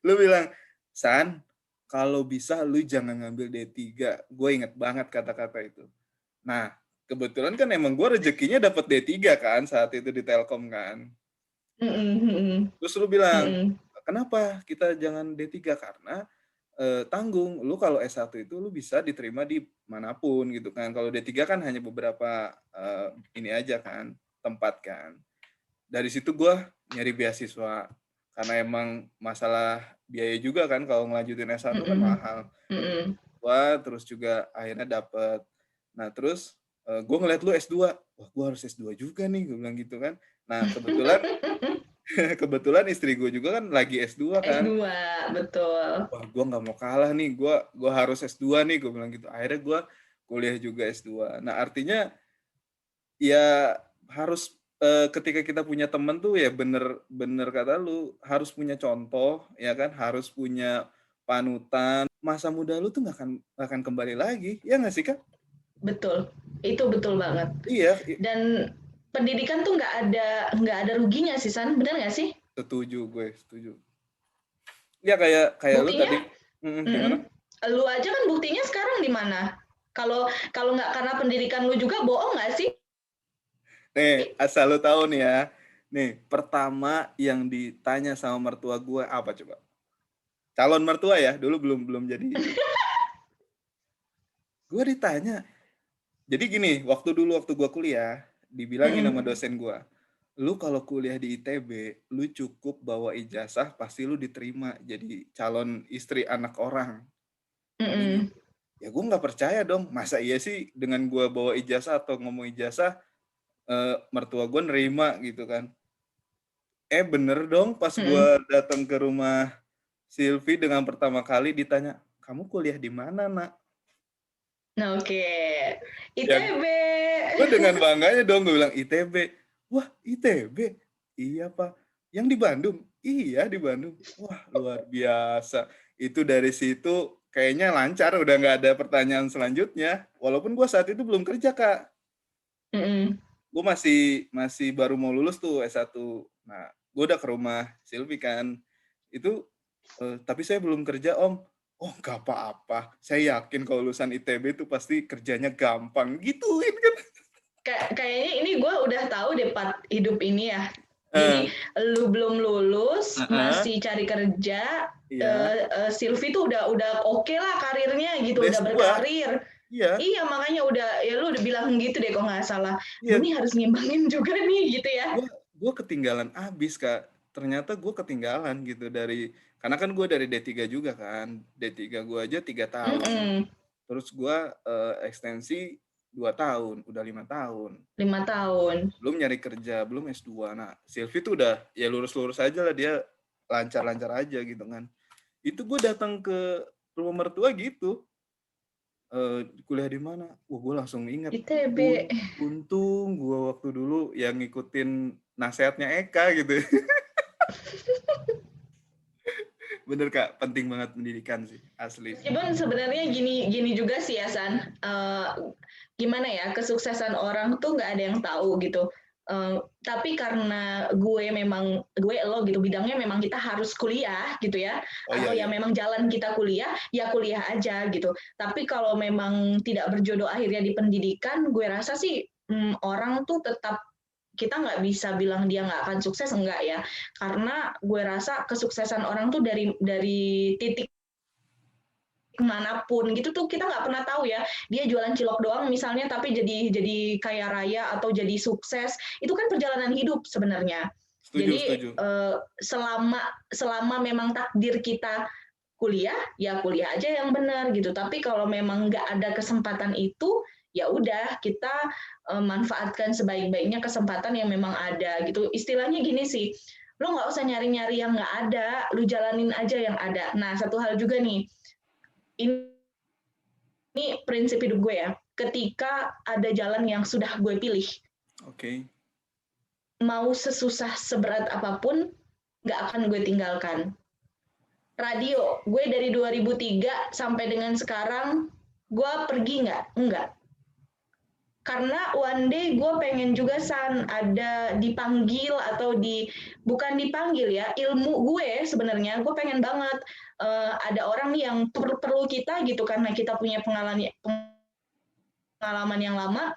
A: Lu bilang, "San, kalau bisa lu jangan ngambil D3." Gue inget banget kata-kata itu. Nah, kebetulan kan emang gue rezekinya dapet D3 kan saat itu di Telkom kan.
B: Mm-mm. Mm-mm.
A: Terus lu bilang,
B: Mm-mm.
A: "Kenapa kita jangan D3?" Karena tanggung, lu kalau S1 itu lu bisa diterima di manapun gitu kan. Kalau D3 kan hanya beberapa ini aja kan, tempat kan. Dari situ gue nyari beasiswa karena emang masalah biaya juga kan kalau ngelanjutin S1 kan
B: Mm-mm.
A: mahal.
B: Mm-mm.
A: Wah, terus juga akhirnya dapet. Nah, terus gue ngeliat lu S2. Wah, gue harus S2 juga nih, gue bilang gitu kan. Nah, kebetulan kebetulan istri gue juga kan lagi S2 kan.
B: S2, betul.
A: Wah, gue nggak mau kalah nih, gue harus S2 nih, gue bilang gitu. Akhirnya gue kuliah juga S2. Nah, artinya ya harus ketika kita punya temen tuh ya bener kata lu, harus punya contoh, ya kan, harus punya panutan. Masa muda lu tuh nggak akan kembali lagi, ya nggak sih, Kak?
B: Betul. Itu betul banget.
A: Iya,
B: Dan pendidikan tuh nggak ada ruginya sih, San. Bener nggak sih?
A: setuju gue, setuju. Ya kayak lu
B: Buktinya,
A: tadi, gimana?
B: lu aja kan buktinya sekarang di mana? Kalau kalau nggak karena pendidikan lu juga bohong nggak sih?
A: Nih, asal lu tahu nih ya. Nih, pertama yang ditanya sama mertua gue apa coba? Calon mertua ya, dulu belum belum jadi. Gue ditanya. Jadi gini, waktu gue kuliah, dibilangin sama
B: Mm-mm.
A: dosen gue, lu kalau kuliah di ITB, lu cukup bawa ijazah, pasti lu diterima jadi calon istri anak orang. Bilang
B: Mm-mm.
A: gitu. Ya gue nggak percaya dong, masa iya sih dengan gue bawa ijazah atau ngomong ijazah, mertua gue nerima gitu kan. Bener dong, pas gue
B: Mm-mm.
A: datang ke rumah Silvi dengan pertama kali ditanya, kamu kuliah di mana, Nak?
B: Nah, oke.
A: Yang
B: ITB.
A: gue dengan bangganya dong, gue bilang ITB. Wah, ITB? Iya, Pak. Yang di Bandung? Iya, di Bandung. Wah, luar biasa. Itu dari situ kayaknya lancar, udah nggak ada pertanyaan selanjutnya. Walaupun gue saat itu belum kerja, Kak.
B: Mm-mm.
A: Gue masih baru mau lulus tuh S1. Nah, gue udah ke rumah Silvi kan. Itu, tapi saya belum kerja, Om. Oh, nggak apa-apa. Saya yakin kalau lulusan ITB itu pasti kerjanya gampang. Gituin kan.
B: Kayaknya ini gue udah tahu deh part hidup ini ya.
A: Eh,
B: Gini, lu belum lulus,
A: Heeh,
B: masih cari kerja,
A: iya.
B: Silvi tuh udah oke lah karirnya gitu,
A: Udah
B: udah
A: S2.
B: berkarir.
A: Iya,
B: Iya, makanya udah ya lu udah bilang gitu deh kok nggak salah. Gue
A: iya.
B: nih harus ngimbangin juga nih gitu ya.
A: Gue ketinggalan abis, Kak. Ternyata gue ketinggalan gitu karena kan gue dari D3 juga kan. D3 gue aja 3 tahun.
B: Mm-mm.
A: Terus gue ekstensi 2 tahun, udah 5 tahun.
B: 5 tahun.
A: Belum nyari kerja, belum S2. Nah, Silvi tuh udah ya lurus-lurus aja lah, dia lancar-lancar aja gitu kan. Itu gue datang ke rumah mertua gitu. Kuliah di mana? Wah, gue langsung inget.
B: ITB.
A: Untung gue waktu dulu yang ngikutin nasihatnya Eka gitu. Bener, Kak, penting banget pendidikan sih, asli.
B: Meskipun sebenarnya gini gini juga sih ya San. Gimana ya, kesuksesan orang tuh nggak ada yang tahu gitu. Tapi karena gue lo gitu bidangnya memang kita harus kuliah gitu ya,
A: Oh iya
B: atau ya
A: iya.
B: memang jalan kita kuliah ya kuliah aja gitu. Tapi kalau memang tidak berjodoh akhirnya di pendidikan, gue rasa sih orang tuh tetap kita nggak bisa bilang dia nggak akan sukses, enggak ya, karena gue rasa kesuksesan orang tuh dari titik manapun gitu tuh kita nggak pernah tahu ya, dia jualan cilok doang misalnya tapi jadi kaya raya atau jadi sukses, itu kan perjalanan hidup sebenarnya.
A: Setuju
B: Jadi
A: setuju.
B: selama selama memang takdir kita kuliah ya kuliah aja yang benar gitu, tapi kalau memang nggak ada kesempatan itu ya udah kita manfaatkan sebaik-baiknya kesempatan yang memang ada gitu, istilahnya gini sih, lo nggak usah nyari-nyari yang nggak ada, lu jalanin aja yang ada. Nah, satu hal juga nih, ini prinsip hidup gue ya, ketika ada jalan yang sudah gue pilih,
A: Oke.
B: mau sesusah seberat apapun nggak akan gue tinggalkan. Radio, gue dari 2003 sampai dengan sekarang, gue pergi nggak? Enggak. Karena one day gue pengen juga ada dipanggil atau bukan dipanggil ya, ilmu gue sebenarnya gue pengen banget ada orang nih yang perlu kita gitu karena kita punya pengalaman yang lama,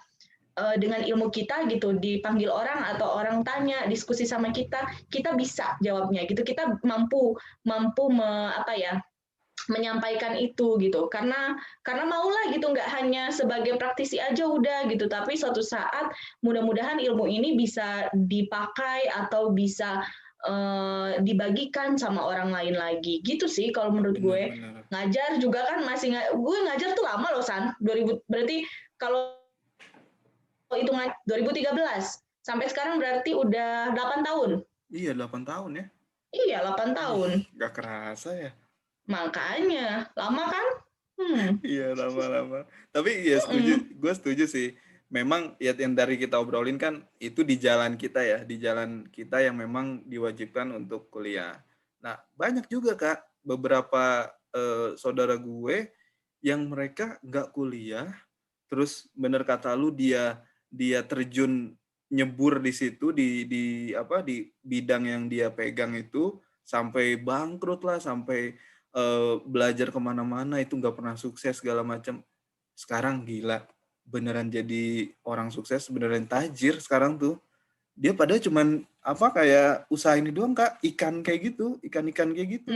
B: dengan ilmu kita gitu dipanggil orang atau orang tanya diskusi sama kita bisa jawabnya gitu, kita mampu mampu menyampaikan itu gitu karena maulah gitu, nggak hanya sebagai praktisi aja udah gitu, tapi suatu saat mudah-mudahan ilmu ini bisa dipakai atau bisa dibagikan sama orang lain lagi gitu sih kalau menurut gue.
A: Benar-benar.
B: Ngajar juga kan gue ngajar tuh lama loh San, 2000 berarti kalau hitungan 2013 sampai sekarang berarti udah 8 tahun.
A: Iya, 8 tahun ya.
B: Iya, 8 tahun.
A: Gak kerasa ya.
B: Makanya, lama kan?
A: Iya, lama-lama. Tapi ya gue setuju sih. Memang ya yang dari kita obrolin kan itu di jalan kita ya, di jalan kita yang memang diwajibkan untuk kuliah. Nah, banyak juga Kak beberapa saudara gue yang mereka nggak kuliah, terus bener kata lu dia terjun nyebur di situ di bidang yang dia pegang itu sampai bangkrut lah, sampai belajar kemana-mana itu nggak pernah sukses segala macam. Sekarang gila, beneran jadi orang sukses, beneran tajir sekarang tuh. Dia pada cuman kayak usaha ini doang Kak, ikan kayak gitu, ikan-ikan kayak gitu.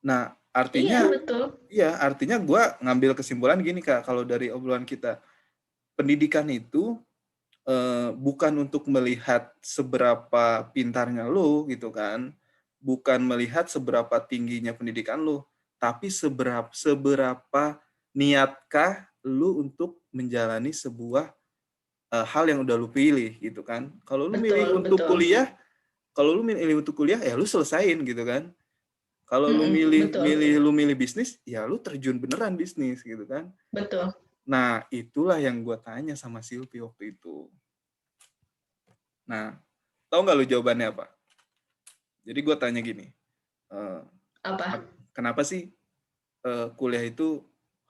A: Nah,
B: Iya,
A: artinya
B: betul.
A: iya, artinya gue ngambil kesimpulan gini Kak, kalau dari obrolan kita, pendidikan itu bukan untuk melihat seberapa pintarnya lo gitu kan, bukan melihat seberapa tingginya pendidikan lo, tapi seberapa niatkah lo untuk menjalani sebuah hal yang udah lo pilih gitu kan. Kalau lo milih
B: Betul,
A: untuk
B: betul.
A: kuliah, ya lo selesain gitu kan. Kalau lu
B: Betul.
A: milih bisnis, ya lu terjun beneran bisnis gitu kan.
B: Betul.
A: Nah, itulah yang gue tanya sama Silvi waktu itu. Nah, tahu nggak lu jawabannya apa? Jadi gue tanya gini,
B: Apa?
A: kenapa sih kuliah itu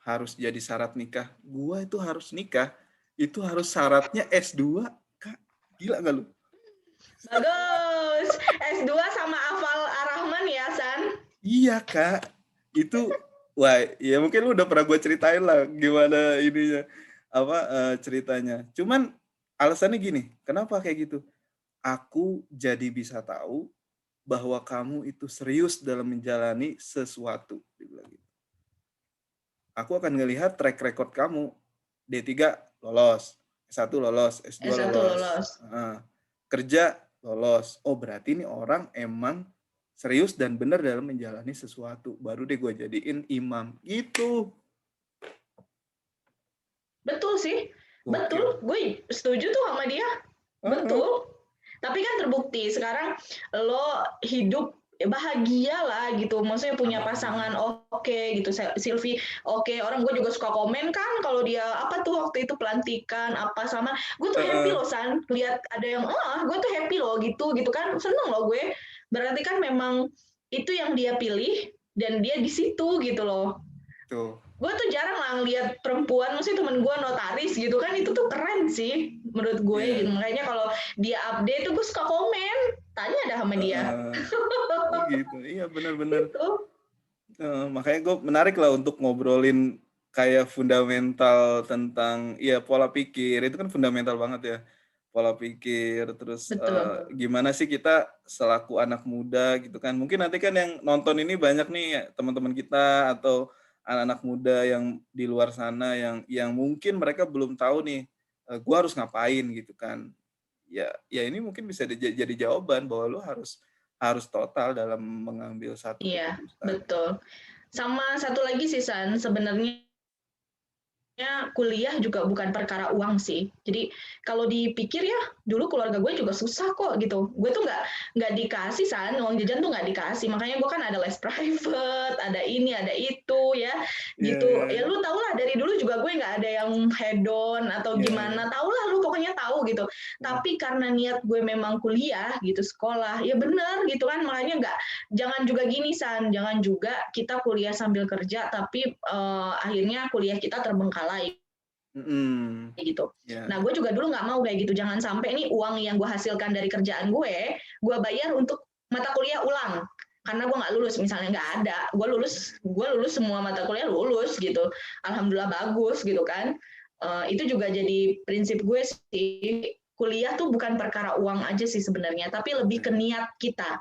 A: harus jadi syarat nikah? Gua itu harus nikah, itu harus syaratnya S2, Kak. Gila nggak lu?
B: Bagus. S2 sama hafal Ar-Rahman ya, San?
A: Iya, Kak. Itu, wah, ya mungkin lu udah pernah gue ceritain lah gimana ininya, ceritanya. Cuman alasannya gini, kenapa kayak gitu? Aku jadi bisa tahu bahwa kamu itu serius dalam menjalani sesuatu. Gitu. Aku akan ngelihat track record kamu. D3 lolos, S1 lolos, S2
B: S1
A: lolos.
B: lolos.
A: Kerja lolos. Oh, berarti ini orang emang serius dan benar dalam menjalani sesuatu. Baru deh gue jadiin imam. Gitu.
B: Betul sih.
A: Oke.
B: Betul. Gue setuju tuh sama dia. Betul. Tapi kan terbukti sekarang lo hidup bahagia lah gitu, maksudnya punya pasangan oke gitu, Silvi oke. Orang gue juga suka komen kan kalau dia apa tuh waktu itu pelantikan apa sama, gue tuh happy loh San, lihat ada yang gue tuh happy loh gitu kan, seneng loh gue, berarti kan memang itu yang dia pilih dan dia di situ gitu loh.
A: Tuh.
B: Gue tuh jarang lah ngeliat perempuan, maksudnya temen gue notaris gitu kan, itu tuh keren sih menurut gue gitu. Makanya kalau dia update tuh gue suka komen, tanya dah sama dia.
A: Gitu, iya benar-benar.
B: Gitu.
A: Makanya gue menarik lah untuk ngobrolin kayak fundamental tentang pola pikir, itu kan fundamental banget ya, pola pikir, terus gimana sih kita selaku anak muda gitu kan. Mungkin nanti kan yang nonton ini banyak nih teman-teman kita atau anak-anak muda yang di luar sana yang mungkin mereka belum tahu nih gue harus ngapain gitu kan. Ya ini mungkin bisa jadi jawaban bahwa lo harus total dalam mengambil satu keputusan.
B: Iya, betul. Sama satu lagi sih San, sebenarnya kuliah juga bukan perkara uang sih. Jadi kalau dipikir ya, dulu keluarga gue juga susah kok gitu. Gue tuh nggak dikasih uang jajan tuh nggak dikasih. Makanya gue kan ada les private, ada ini, ada itu ya,
A: Iya,
B: gitu.
A: iya,
B: Ya lu tau lah dari dulu juga gue nggak ada yang hedon atau
A: iya, iya.
B: gimana. Tau lah lu pokoknya tahu gitu. Tapi karena niat gue memang kuliah gitu, sekolah, ya bener gitu kan. Makanya jangan juga gini jangan juga kita kuliah sambil kerja tapi akhirnya kuliah kita terbengkalai
A: Mm-mm.
B: gitu.
A: Ya,
B: Nah, gue juga dulu nggak mau kayak gitu. Jangan sampai nih uang yang gue hasilkan dari kerjaan gue bayar untuk mata kuliah ulang. Karena gue nggak lulus, misalnya nggak ada. Gue lulus semua mata kuliah lulus gitu. Alhamdulillah bagus gitu kan. Itu juga jadi prinsip gue sih. Kuliah tuh bukan perkara uang aja sih sebenarnya, tapi lebih ke niat kita.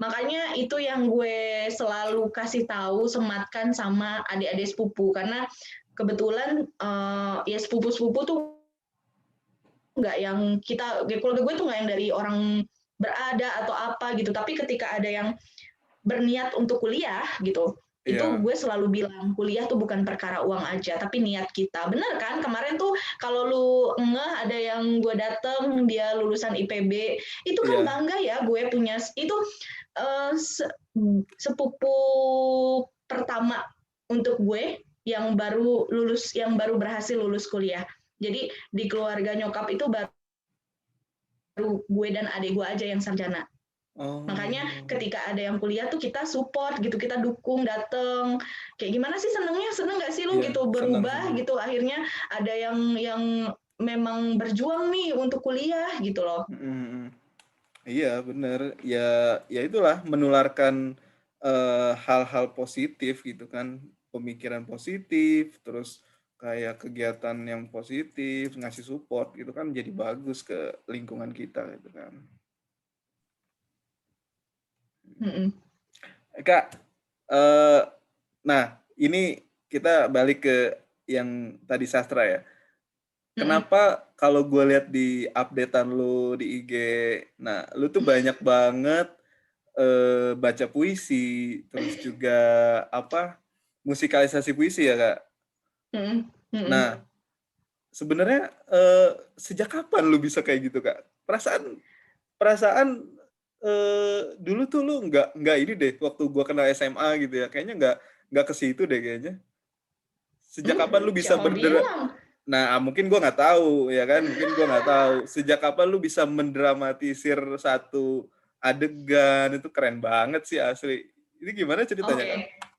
B: Makanya itu yang gue selalu kasih tahu, sematkan sama adik-adik sepupu. Karena kebetulan ya sepupu-sepupu tuh nggak yang keluarga gue tuh nggak yang dari orang berada atau apa gitu, tapi ketika ada yang berniat untuk kuliah gitu, itu
A: iya,
B: gue selalu bilang kuliah tuh bukan perkara uang aja tapi niat kita. Bener kan kemarin tuh kalau lu ngeh ada yang gue dateng dia lulusan IPB, itu kan
A: iya.
B: bangga ya gue punya itu sepupu pertama untuk gue yang baru berhasil lulus kuliah. Jadi di keluarga nyokap itu baru gue dan adik gue aja yang sarjana. Makanya
A: Oh,
B: ketika ada yang kuliah tuh kita support gitu, kita dukung, dateng. Kayak gimana sih senengnya? Seneng nggak sih lu
A: iya,
B: gitu
A: senang,
B: berubah
A: senang.
B: gitu? Akhirnya ada yang memang berjuang nih untuk kuliah gitu loh.
A: Mm-mm. Iya, bener. Ya, ya itulah menularkan hal-hal positif gitu kan, pemikiran positif, terus kayak kegiatan yang positif, ngasih support gitu kan, jadi bagus ke lingkungan kita gitu kan.
B: Mm-mm.
A: Kak, eh, nah ini kita balik ke yang tadi sastra ya.
B: Mm-mm.
A: Kenapa kalau gue lihat di updatean lu di IG, nah lu tuh banyak banget baca puisi, terus juga apa musikalisasi puisi ya kak.
B: Mm-mm. Mm-mm.
A: Nah sebenarnya sejak kapan lu bisa kayak gitu kak? Perasaan perasaan dulu tuh lu nggak ini deh waktu gua kenal SMA gitu ya, kayaknya nggak ke situ deh kayaknya. Sejak kapan lu bisa
B: Siapa bilang?
A: Nah, mungkin gua nggak tahu ya kan, mungkin gua nggak tahu. Sejak kapan lu bisa mendramatisir satu adegan itu keren banget sih asli. Ini gimana ceritanya kak?
B: Oke.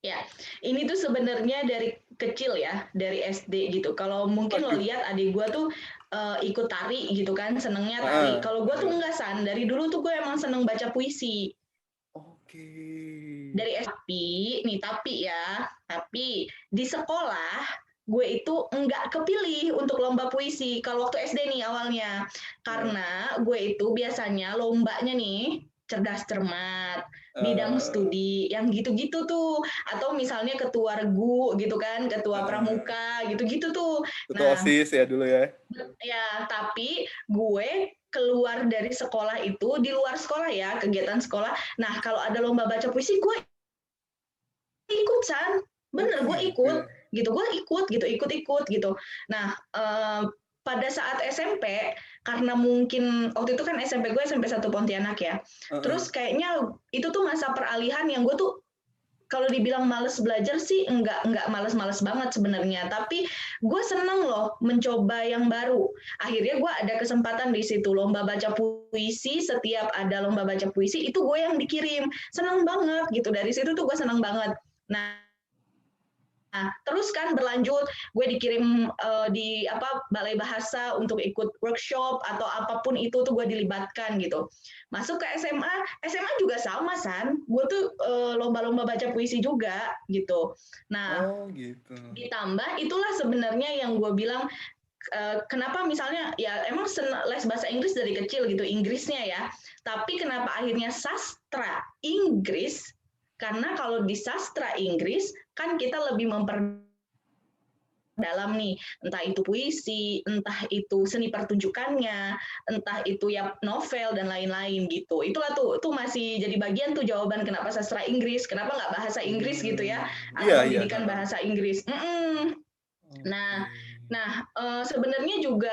B: Ya, ini tuh sebenarnya dari kecil ya, dari SD gitu. Kalau mungkin lo
A: Waduh.
B: lihat adik gue tuh ikut tari gitu kan, senengnya tari.
A: Ah,
B: Kalau gue tuh
A: iya.
B: enggak dari dulu tuh gue emang seneng baca puisi.
A: Oke.
B: Dari tapi di sekolah gue itu enggak kepilih untuk lomba puisi kalau waktu SD nih awalnya,
A: Heeh.
B: karena gue itu biasanya lombanya nih cerdas cermat, bidang
A: Eh,
B: studi yang gitu-gitu tuh, atau misalnya ketua regu gitu kan, ketua
A: eh,
B: pramuka gitu-gitu tuh.
A: ketua
B: Nah,
A: OSIS ya dulu ya.
B: ya, tapi gue keluar dari sekolah itu, di luar sekolah ya, kegiatan sekolah. Nah, kalau ada lomba baca puisi, gue ikut,
A: Oh
B: bener gue
A: gitu
B: ikut
A: ya.
B: gitu, ikut gitu. Nah, pada saat SMP, karena mungkin waktu itu kan SMP gue SMP 1 Pontianak ya,
A: Heeh.
B: terus kayaknya itu tuh masa peralihan yang gue tuh kalau dibilang males belajar sih enggak males-males banget sebenarnya, tapi gue seneng loh mencoba yang baru. Akhirnya gue ada kesempatan di situ lomba baca puisi, setiap ada lomba baca puisi itu gue yang dikirim, seneng banget gitu, dari situ tuh gue seneng banget. Nah, terus kan berlanjut, gue dikirim di balai bahasa untuk ikut workshop atau apapun itu tuh gue dilibatkan gitu. Masuk ke SMA juga sama gue tuh lomba-lomba baca puisi juga gitu. Nah,
A: Oh gitu.
B: ditambah itulah sebenarnya yang gue bilang kenapa misalnya ya emang les bahasa Inggris dari kecil gitu, Inggrisnya ya. Tapi kenapa akhirnya sastra Inggris? Karena kalau di sastra Inggris kan kita lebih memperdalam nih, entah itu puisi, entah itu seni pertunjukannya, entah itu ya novel dan lain-lain gitu. Itulah tuh masih jadi bagian tuh jawaban kenapa sastra Inggris, kenapa nggak bahasa Inggris gitu ya,
A: Hmm, iya
B: atau
A: iya.
B: pendidikan
A: Heeh.
B: bahasa Inggris. Nah,
A: Oke.
B: sebenarnya juga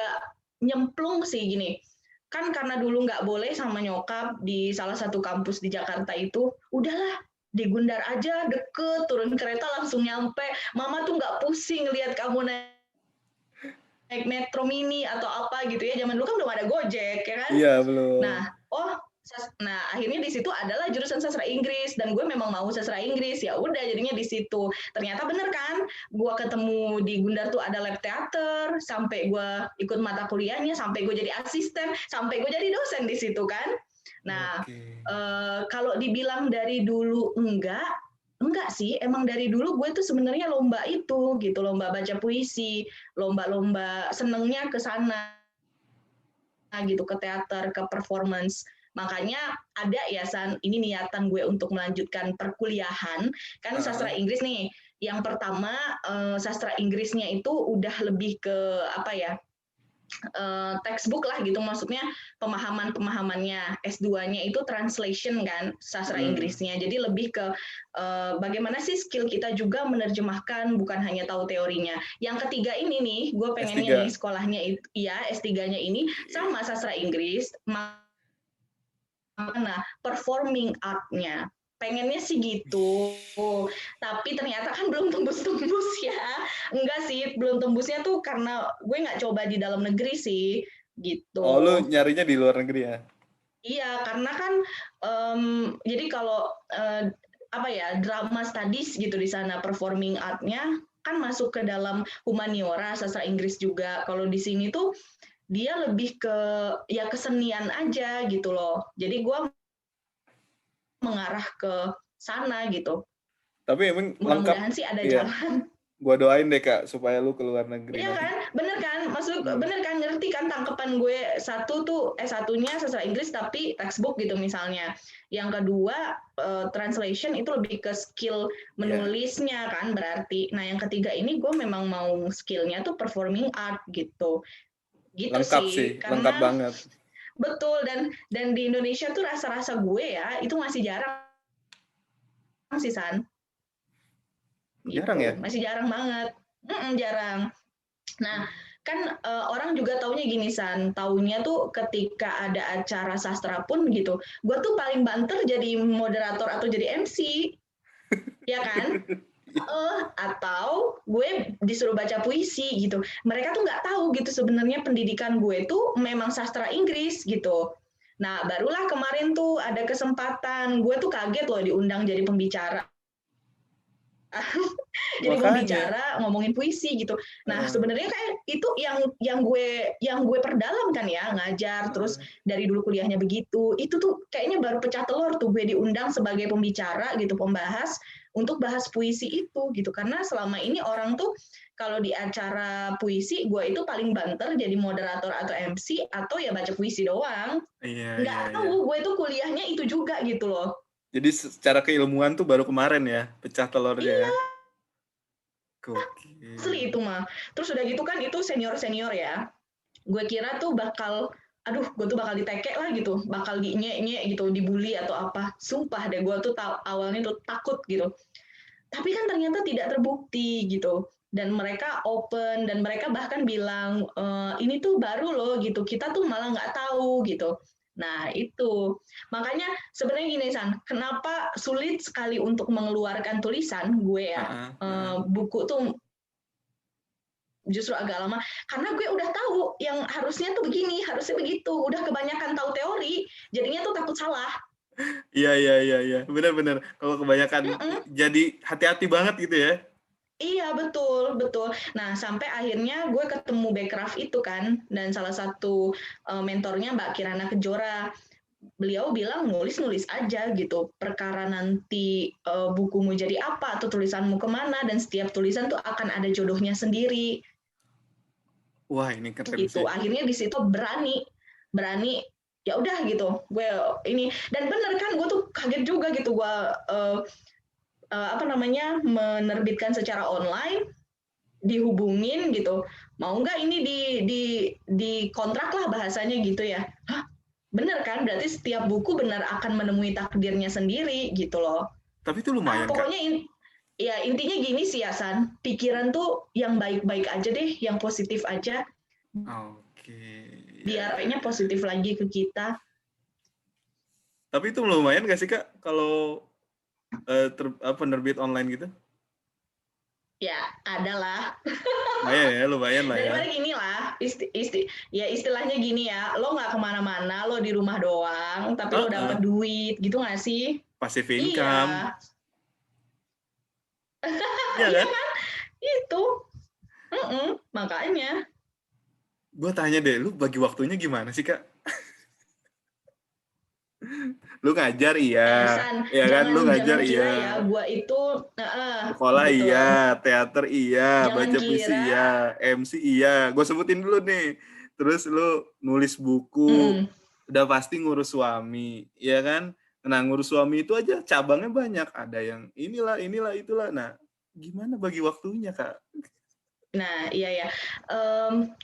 B: nyemplung sih gini, kan karena dulu nggak boleh sama nyokap di salah satu kampus di Jakarta itu, udahlah di Gundar aja deket, turun kereta langsung nyampe, mama tuh nggak pusing lihat kamu naik metro mini atau apa gitu ya, zaman dulu kan belum ada Gojek ya kan.
A: Iya, belum.
B: Nah, akhirnya di situ adalah jurusan sastra Inggris dan gue memang mau sastra Inggris, ya udah jadinya di situ. Ternyata bener kan, gue ketemu di Gundar tuh ada lab teater, sampai gue ikut mata kuliahnya, sampai gue jadi asisten, sampai gue jadi dosen di situ kan. Nah,
A: Oke.
B: kalau dibilang dari dulu enggak sih, emang dari dulu gue tuh sebenarnya lomba itu gitu, lomba baca puisi, lomba-lomba senengnya ke sana gitu, ke teater, ke performance. Makanya ada ya San, ini niatan gue untuk melanjutkan perkuliahan, kan sastra
A: Heeh.
B: Inggris nih. Yang pertama sastra Inggrisnya itu udah lebih ke apa ya? Textbook lah gitu, maksudnya pemahamannya. S2-nya itu translation kan, sastra Inggrisnya. Jadi lebih ke bagaimana sih skill kita juga menerjemahkan, bukan hanya tahu teorinya. Yang ketiga ini nih, gue pengennya nih
A: S3.
B: sekolahnya itu ya S3-nya ini sama sastra Inggris, mana performing art-nya. Pengennya sih gitu, tapi ternyata kan belum tembus-tembus ya. Enggak sih, belum tembusnya tuh karena gue nggak coba di dalam negeri sih,
A: Oh, lu
B: gitu.
A: nyarinya di luar negeri ya?
B: Iya, karena kan jadi kalau apa ya, drama studies gitu di sana, performing art-nya kan masuk ke dalam humaniora, sastra Inggris juga. Kalau di sini tuh dia lebih ke ya kesenian aja gitu loh. Jadi gue mengarah ke sana gitu.
A: Tapi emang lengkap.
B: Mudah-mudahan sih ada
A: Iya.
B: jalan.
A: Gua doain deh, Kak, supaya lu ke luar negeri
B: Iya
A: nanti.
B: kan, bener kan, maksud
A: Hmm.
B: bener kan, ngerti kan tangkapan gue. Satu tuh S1-nya sastra Inggris tapi textbook gitu misalnya. Yang kedua translation itu lebih ke skill
A: Iya.
B: menulisnya kan berarti. Nah yang ketiga ini gue memang mau skillnya tuh performing art gitu. Gitu
A: Lengkap sih,
B: sih,
A: lengkap
B: karena
A: banget.
B: betul dan di Indonesia tuh rasa-rasa gue ya itu masih jarang sih San.
A: Jarang
B: Gitu,
A: ya?
B: masih jarang banget. Jarang. Nah, kan orang juga taunya gini San, taunya tuh ketika ada acara sastra pun gitu, gue tuh paling banter jadi moderator atau jadi MC, ya kan? Atau gue disuruh baca puisi gitu. Mereka tuh nggak tahu gitu sebenarnya pendidikan gue tuh memang sastra Inggris gitu. Nah, barulah kemarin tuh ada kesempatan, gue tuh kaget loh diundang jadi pembicara. Jadi
A: Makanya.
B: pembicara ngomongin puisi gitu. Nah
A: Heeh,
B: sebenarnya kayak itu yang gue perdalam kan ya, ngajar terus
A: heeh.
B: dari dulu kuliahnya begitu. Itu tuh kayaknya baru pecah telur tuh gue diundang sebagai pembicara gitu, pembahas untuk bahas puisi itu gitu. Karena selama ini orang tuh kalau di acara puisi gue itu paling banter jadi moderator atau MC atau ya baca puisi doang.
A: Iya, iya,
B: Nggak
A: iya.
B: tahu gue tuh kuliahnya itu juga gitu loh.
A: Jadi secara keilmuan tuh baru kemarin ya, pecah telurnya ya.
B: Iya, asli
A: Gokil.
B: itu mah. Terus udah gitu kan itu senior-senior ya. Gue kira tuh bakal aduh gue tuh bakal ditekek lah gitu, bakal dinyek-nyek gitu, dibully atau apa. Sumpah deh gue tuh awalnya tuh takut gitu. Tapi kan ternyata tidak terbukti gitu. Dan mereka open dan mereka bahkan bilang ini tuh baru loh gitu. Kita tuh malah nggak tahu gitu. Nah itu makanya sebenarnya gini San, kenapa sulit sekali untuk mengeluarkan tulisan gue ya,
A: Heeh, heeh.
B: buku tuh justru agak lama karena gue udah tahu yang harusnya tuh begini, harusnya begitu, udah kebanyakan tahu teori jadinya tuh takut salah.
A: Iya, iya, iya, iya. Benar-benar. Kalau kebanyakan
B: Mm-mm.
A: jadi hati-hati banget gitu ya.
B: Iya betul betul. Nah sampai akhirnya gue ketemu Backcraft itu kan, dan salah satu mentornya Mbak Kirana Kejora. Beliau bilang nulis-nulis aja gitu, perkara nanti bukumu jadi apa atau tulisanmu kemana, dan setiap tulisan tuh akan ada jodohnya sendiri
A: Wah, ini keren
B: gitu.
A: sih.
B: Akhirnya di situ berani berani ya udah gitu gue ini, dan bener kan gue tuh kaget juga gitu gue apa namanya menerbitkan secara online, dihubungin gitu, mau nggak ini di kontrak lah bahasanya gitu ya. Hah, bener kan, berarti setiap buku benar akan menemui takdirnya sendiri gitu loh.
A: Tapi itu lumayan, Kak.
B: Pokoknya ini Ya intinya gini sih ya San, pikiran tuh yang baik-baik aja deh, yang positif aja,
A: Oke, ya
B: biar
A: ya
B: efeknya
A: ya.
B: positif lagi ke kita.
A: Tapi itu lumayan gak sih Kak kalau penerbit online gitu?
B: Ya ada lah.
A: Lumayan lah ya.
B: Daripada gini lah, ya istilahnya gini ya, lo nggak kemana-mana, lo di rumah doang, tapi lo
A: Heeh,
B: dapat duit, gitu nggak sih?
A: passive income.
B: Iya,
A: Iya
B: iya
A: kan?
B: kan? Itu, makanya.
A: Gue tanya deh, lu bagi waktunya gimana sih Kak? Lu ngajar iya,
B: San,
A: ya kan? Lu
B: jangan
A: ngajar
B: jangan
A: iya,
B: kira ya, gua itu,
A: sekolah iya,
B: betul.
A: teater iya,
B: Jangan
A: baca puisi
B: kira,
A: iya, MC iya. Gue sebutin dulu nih. Terus lu nulis buku,
B: mm-mm.
A: udah pasti ngurus suami, ya kan? Nah, ngurus suami itu aja cabangnya banyak. Ada yang inilah, itulah. Nah, gimana bagi waktunya, Kak?
B: Nah, iya ya.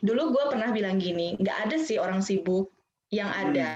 B: Dulu gue pernah bilang gini, nggak ada sih orang sibuk, yang
A: Hmm.
B: ada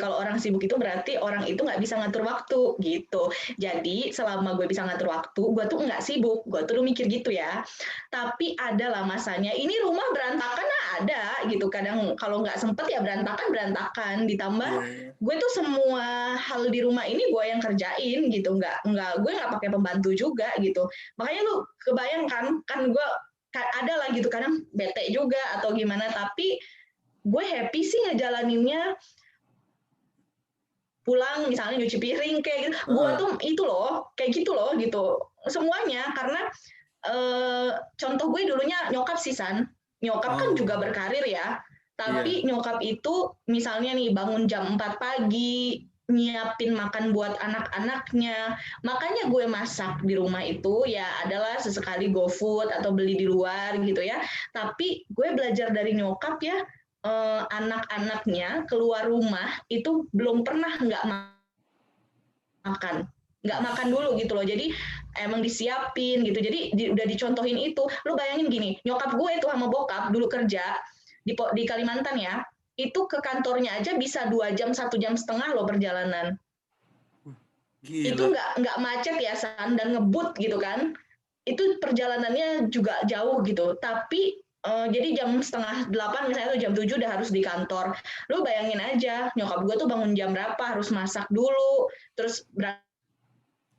B: kalau orang sibuk itu berarti orang itu nggak bisa ngatur waktu gitu. Jadi selama gue bisa ngatur waktu, gue tuh nggak sibuk. Gue tuh mikir gitu ya. Tapi ada lah masanya. Ini rumah berantakan ada gitu. Kadang kalau nggak sempet ya berantakan berantakan. Ditambah
A: Iya, iya.
B: gue tuh semua hal di rumah ini gue yang kerjain gitu. Nggak gue nggak pakai pembantu juga gitu. Makanya lu kebayangkan kan gue ada lah gitu kadang bete juga atau gimana. Tapi gue happy sih ngejalaninnya, pulang misalnya nyuci piring kayak gitu, gua
A: Heeh.
B: tuh itu loh kayak gitu loh gitu semuanya karena contoh gue dulunya nyokap sih San, nyokap kan juga
A: Oh,
B: berkarir ya,
A: iya.
B: tapi nyokap itu misalnya nih bangun jam 4 pagi nyiapin makan buat anak-anaknya, makanya gue masak di rumah itu ya adalah sesekali GoFood atau beli di luar gitu ya, tapi gue belajar dari nyokap ya, anak-anaknya keluar rumah itu belum pernah makan nggak makan
A: Wih,
B: dulu gitu loh, jadi emang disiapin gitu, jadi udah dicontohin itu. Lu bayangin gini, nyokap gue itu sama bokap dulu kerja di Kalimantan ya, itu ke kantornya aja bisa 2 jam 1,5 jam loh perjalanan. Itu
A: gila.
B: nggak macet ya San, dan ngebut gitu kan, itu perjalanannya juga jauh gitu, tapi jadi jam setengah 8 misalnya atau jam 7 udah harus di kantor. Lu bayangin aja, nyokap gue tuh bangun jam berapa, harus masak dulu, terus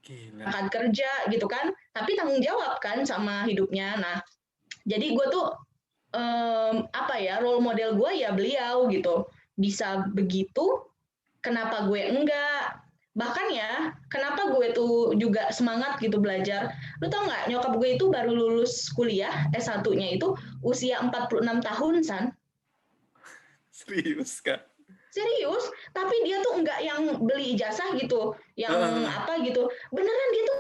A: Gila.
B: berangkat kerja gitu kan, tapi tanggung jawab kan sama hidupnya. Nah, jadi gue tuh apa ya, role model gue ya beliau gitu, bisa begitu, kenapa gue enggak, bahkan ya kenapa gue tuh juga semangat gitu belajar. Lu tau nggak, nyokap gue itu baru lulus kuliah S1-nya itu usia 46 tahun San.
A: Serius, Kak?
B: Serius, tapi dia tuh enggak yang beli ijazah gitu, yang
A: Heeh.
B: apa gitu, beneran dia tuh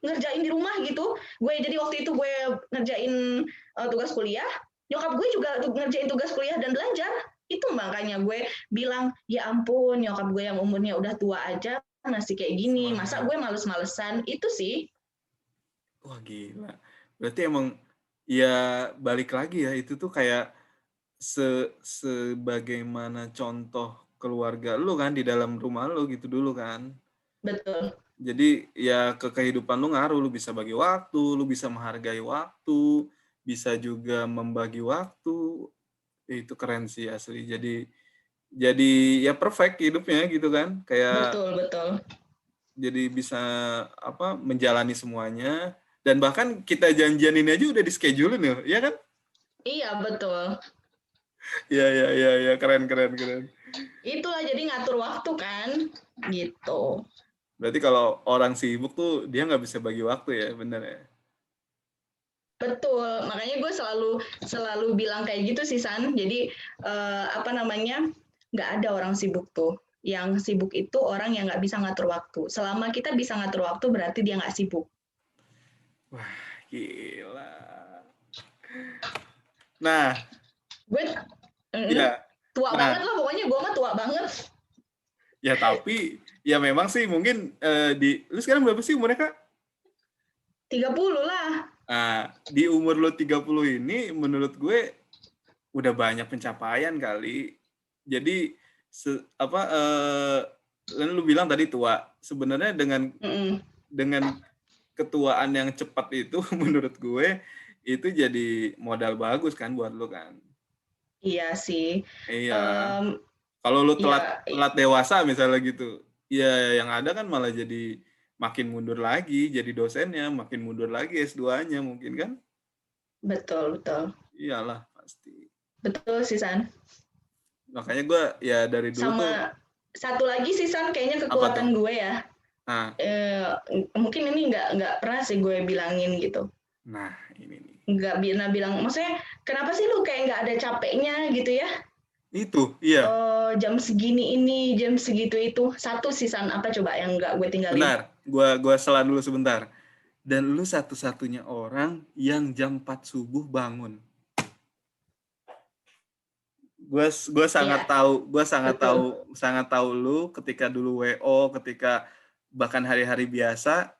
B: ngerjain di rumah gitu. Gue jadi waktu itu gue ngerjain tugas kuliah, nyokap gue juga ngerjain tugas kuliah dan belajar. Itu makanya gue bilang, ya ampun, nyokap gue yang umurnya udah tua aja masih kayak gini, masa
A: Semangat.
B: gue males-malesan. Itu sih.
A: Wah, gila. Berarti emang ya balik lagi ya, itu tuh kayak sebagaimana contoh keluarga lu kan di dalam rumah lu gitu dulu kan.
B: Betul.
A: Jadi ya ke kehidupan lu ngaruh, lu bisa bagi waktu, lu bisa menghargai waktu, bisa juga membagi waktu. Itu keren sih asli. Jadi ya perfect hidupnya gitu kan. Kayak
B: Betul, betul.
A: jadi bisa apa menjalani semuanya dan bahkan kita janjian ini aja udah di schedule ya, ya kan?
B: Iya, betul.
A: Ya, keren.
B: Itulah jadi ngatur waktu kan, gitu.
A: Berarti kalau orang sibuk tuh dia nggak bisa bagi waktu ya, bener ya?
B: Betul, makanya gue selalu selalu bilang kayak gitu sih San. Jadi apa namanya, nggak ada orang sibuk tuh. Yang sibuk itu orang yang nggak bisa ngatur waktu. Selama kita bisa ngatur waktu berarti dia nggak sibuk.
A: Wah, gila. Nah,
B: Gue
A: ya,
B: tua banget
A: nah,
B: lah, pokoknya gue mah tua banget.
A: ya tapi ya memang sih mungkin lu sekarang berapa sih umurnya Kak?
B: 30 lah.
A: Nah, di umur lo 30 ini menurut gue udah banyak pencapaian kali. Jadi apa Kan lu bilang tadi tua. Sebenarnya dengan ketuaan yang cepat itu menurut gue itu jadi modal bagus kan buat lu kan.
B: Iya sih.
A: Iya.
B: Em,
A: Kalau lu telat
B: ya
A: telat dewasa misalnya gitu, ya yang ada kan malah jadi makin mundur lagi, jadi dosennya makin mundur lagi S2-nya mungkin kan?
B: betul betul
A: Iyalah pasti.
B: betul sih San.
A: Makanya gue ya dari dulu tuh
B: Sama satu lagi sih San, kayaknya
A: apa tuh?
B: kekuatan gue ya.
A: Nah,
B: Mungkin ini nggak pernah sih gue bilangin gitu.
A: nah ini nih.
B: Nggak pernah bilang, maksudnya kenapa sih lu kayak nggak ada capeknya gitu ya?
A: Itu, iya.
B: Jam segini ini, jam segitu itu. Satu sih San, apa coba yang nggak gue tinggalin?
A: Benar. Gua sela dulu sebentar. Dan lu satu-satunya orang yang jam 4 subuh bangun. Gue sangat
B: Iya,
A: tahu,
B: betul.
A: sangat tahu lu ketika dulu WO, ketika bahkan hari-hari biasa,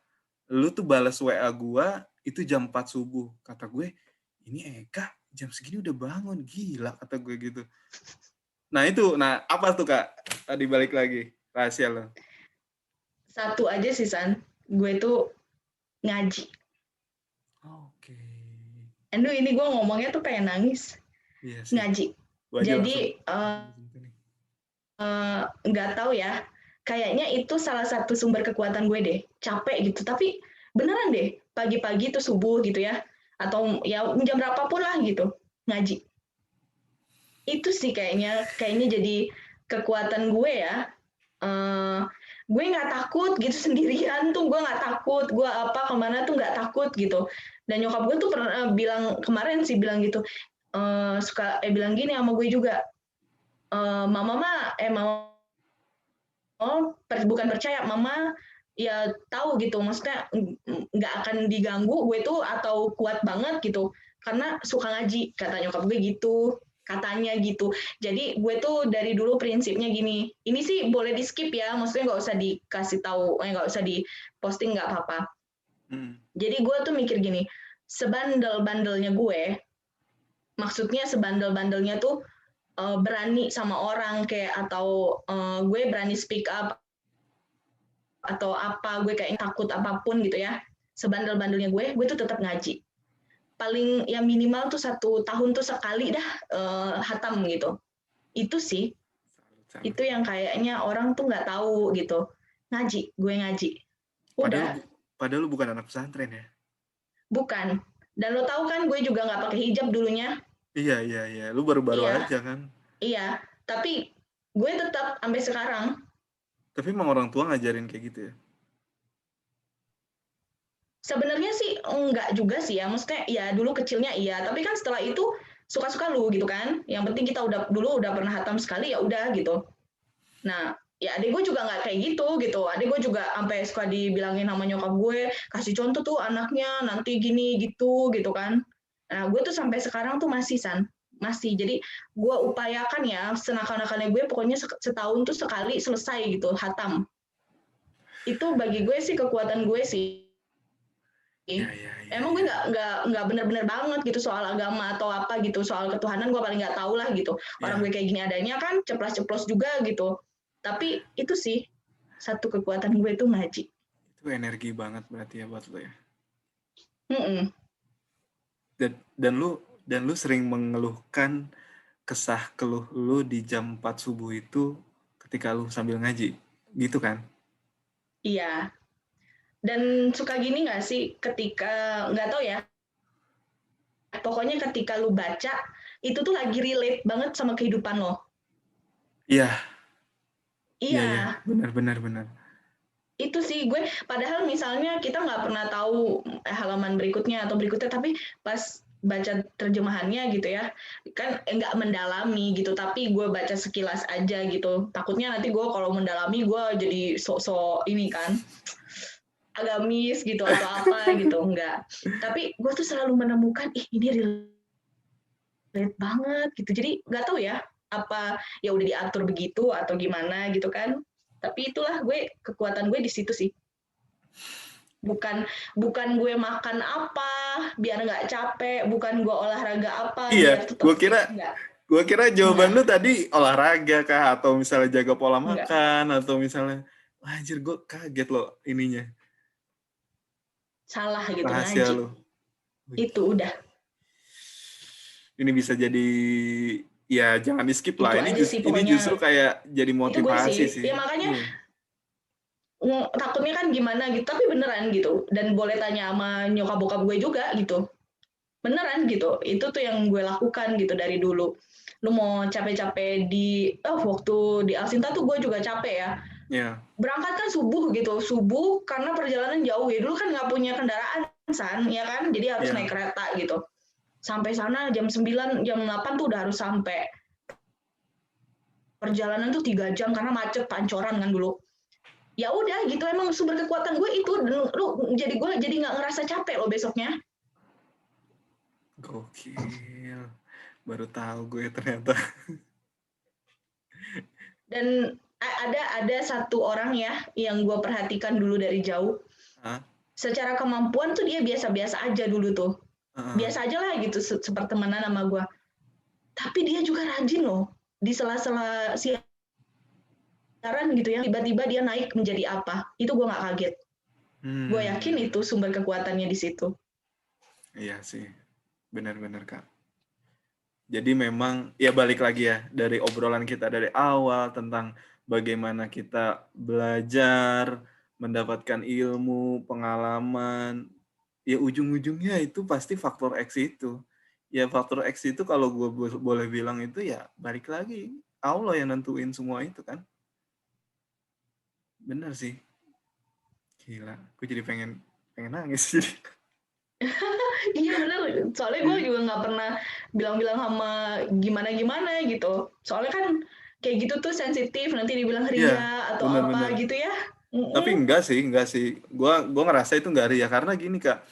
A: lu tuh balas WA gua itu jam 4 subuh. Kata gue, ini Eka jam segini udah bangun, gila kata gue gitu. Nah itu, apa tuh Kak? Tadi balik lagi, rahasia lo.
B: Satu aja sih San, gue tuh ngaji.
A: Oke.
B: Aduh ini gue ngomongnya tuh pengen nangis.
A: Iya sih.
B: Ngaji.
A: Gua aja langsung.
B: Jadi nggak tahu ya, kayaknya itu salah satu sumber kekuatan gue deh. Capek gitu, tapi beneran deh, pagi-pagi tuh subuh gitu ya, atau ya jam berapapun lah gitu, ngaji. Itu sih kayaknya jadi kekuatan gue ya. Gue nggak takut gitu sendirian tuh, gue nggak takut, gue apa kemana tuh nggak takut gitu. Dan nyokap gue tuh pernah bilang kemarin sih bilang gitu, suka bilang gini sama gue juga, mama bukan percaya, mama ya tahu gitu, maksudnya nggak akan diganggu gue tuh atau kuat banget gitu karena suka ngaji, kata nyokap gue gitu, katanya gitu. Jadi gue tuh dari dulu prinsipnya gini, ini sih boleh di skip ya, maksudnya nggak usah dikasih tahu, nggak usah di posting, nggak apa-apa. Jadi gue tuh mikir gini, sebandel-bandelnya gue, maksudnya sebandel-bandelnya tuh berani sama orang kayak, atau gue berani speak up atau apa, gue kayak takut apapun gitu ya, sebandel-bandelnya gue tuh tetap ngaji. Paling ya minimal tuh 1 tahun tuh sekali dah hatam gitu. Itu sih, itu yang kayaknya orang tuh nggak tahu gitu. Ngaji, gue ngaji. Udah.
A: Padahal lu bukan anak pesantren ya?
B: Bukan. Dan lo tahu kan gue juga nggak pakai hijab dulunya.
A: Iya. Lu baru-baru
B: Iya,
A: aja kan?
B: iya. Tapi gue tetap sampai sekarang.
A: Tapi emang orang tua ngajarin kayak gitu ya?
B: Sebenarnya sih enggak juga sih ya, maksudnya ya dulu kecilnya iya, tapi kan setelah itu suka-suka lu gitu kan. Yang penting kita dulu udah pernah hatam sekali, ya udah gitu. Nah, ya adik gue juga nggak kayak gitu. Adik gue juga sampai suka dibilangin sama nyokap gue, kasih contoh tuh anaknya nanti gini gitu kan. Nah, gue tuh sampai sekarang tuh masih masih. Jadi gue upayakan ya senakal-nakalnya gue, pokoknya setahun tuh sekali selesai gitu hatam. Itu bagi gue sih kekuatan gue sih.
A: Ya.
B: Emang gue nggak bener-bener banget gitu soal agama atau apa gitu, soal ketuhanan gue paling nggak tahu lah gitu. Orang gue kayak gini adanya kan ceplos-ceplos juga gitu. Tapi itu sih satu kekuatan gue tuh ngaji.
A: Itu energi banget berarti ya buat lo ya. Dan lu sering mengeluhkan kesah keluh lu di jam 4 subuh itu ketika lu sambil ngaji, gitu kan?
B: Iya. Dan suka gini nggak sih ketika, nggak tahu ya, pokoknya ketika lu baca itu tuh lagi relate banget sama kehidupan lo.
A: Iya.
B: Iya.
A: Benar.
B: Itu sih gue, padahal misalnya kita nggak pernah tahu halaman berikutnya atau berikutnya, tapi pas baca terjemahannya gitu ya, kan nggak mendalami gitu, tapi gue baca sekilas aja gitu. Takutnya nanti gue kalau mendalami gue jadi sok-sok ini kan, agamis gitu atau apa gitu, enggak. Tapi gue tuh selalu menemukan, ini relate banget gitu. Jadi nggak tahu ya, apa ya udah diatur begitu atau gimana gitu kan. Tapi itulah kekuatan gue di situ sih. Bukan gue makan apa biar nggak capek, bukan gue olahraga apa
A: Iya,
B: biar tetap
A: gue
B: fit,
A: kira
B: enggak.
A: Gua kira jawaban
B: Enggak,
A: lu tadi olahraga kah, atau misalnya jaga pola
B: enggak.
A: makan, atau misalnya, wah, anjir gue kaget loh ininya,
B: Salah gitu,
A: rahasia
B: ngaji.
A: lu. Wih,
B: Itu udah.
A: ini bisa jadi, ya jangan di skip lah.
B: Itu
A: Ini
B: aja sih
A: ini justru
B: pokoknya.
A: kayak jadi
B: Itu gue
A: motivasi
B: sih.
A: sih.
B: Ya makanya
A: Iya.
B: takutnya kan gimana gitu, tapi beneran gitu. Dan boleh tanya sama nyokap bokap gue juga gitu. Beneran gitu. Itu tuh yang gue lakukan gitu dari dulu. Lu mau capek-capek waktu di Alsinta tuh gue juga capek ya.
A: Iya.
B: Berangkat kan subuh gitu, subuh karena perjalanan jauh ya. Dulu kan nggak punya kendaraan San, ya kan? Jadi harus naik
A: Iya.
B: kereta gitu. Sampai sana jam 9, jam 8 tuh udah harus sampai. Perjalanan tuh 3 jam karena macet pancoran kan dulu. Ya udah gitu, emang sumber kekuatan gue itu. Gue jadi nggak ngerasa capek loh besoknya.
A: Gokil. Baru tahu gue ternyata.
B: Dan ada satu orang ya yang gue perhatikan dulu dari jauh.
A: Hah?
B: Secara kemampuan tuh dia biasa-biasa aja dulu tuh.
A: Heeh.
B: Biasa aja lah gitu sepertemanan sama gue. Tapi dia juga rajin loh. Di sela-sela siaran gitu ya, tiba-tiba dia naik menjadi apa. Itu gue nggak kaget. Gue yakin itu sumber kekuatannya di situ.
A: Iya sih. Benar-benar, Kak. Jadi memang ya balik lagi ya dari obrolan kita dari awal tentang bagaimana kita belajar, mendapatkan ilmu, pengalaman, ya ujung-ujungnya itu pasti faktor X itu. Ya faktor X itu kalau gue boleh bilang itu ya balik lagi Allah yang nentuin semua itu kan. Bener sih. Gila, gue jadi pengen nangis jadi.
B: Iya bener, soalnya gue juga nggak pernah bilang-bilang sama gimana-gimana gitu. Soalnya kan kayak gitu tuh sensitif, nanti dibilang
A: Iya,
B: ria atau apa
A: benar-benar.
B: gitu ya.
A: Tapi enggak sih. Gua ngerasa itu enggak ria karena gini, Kak.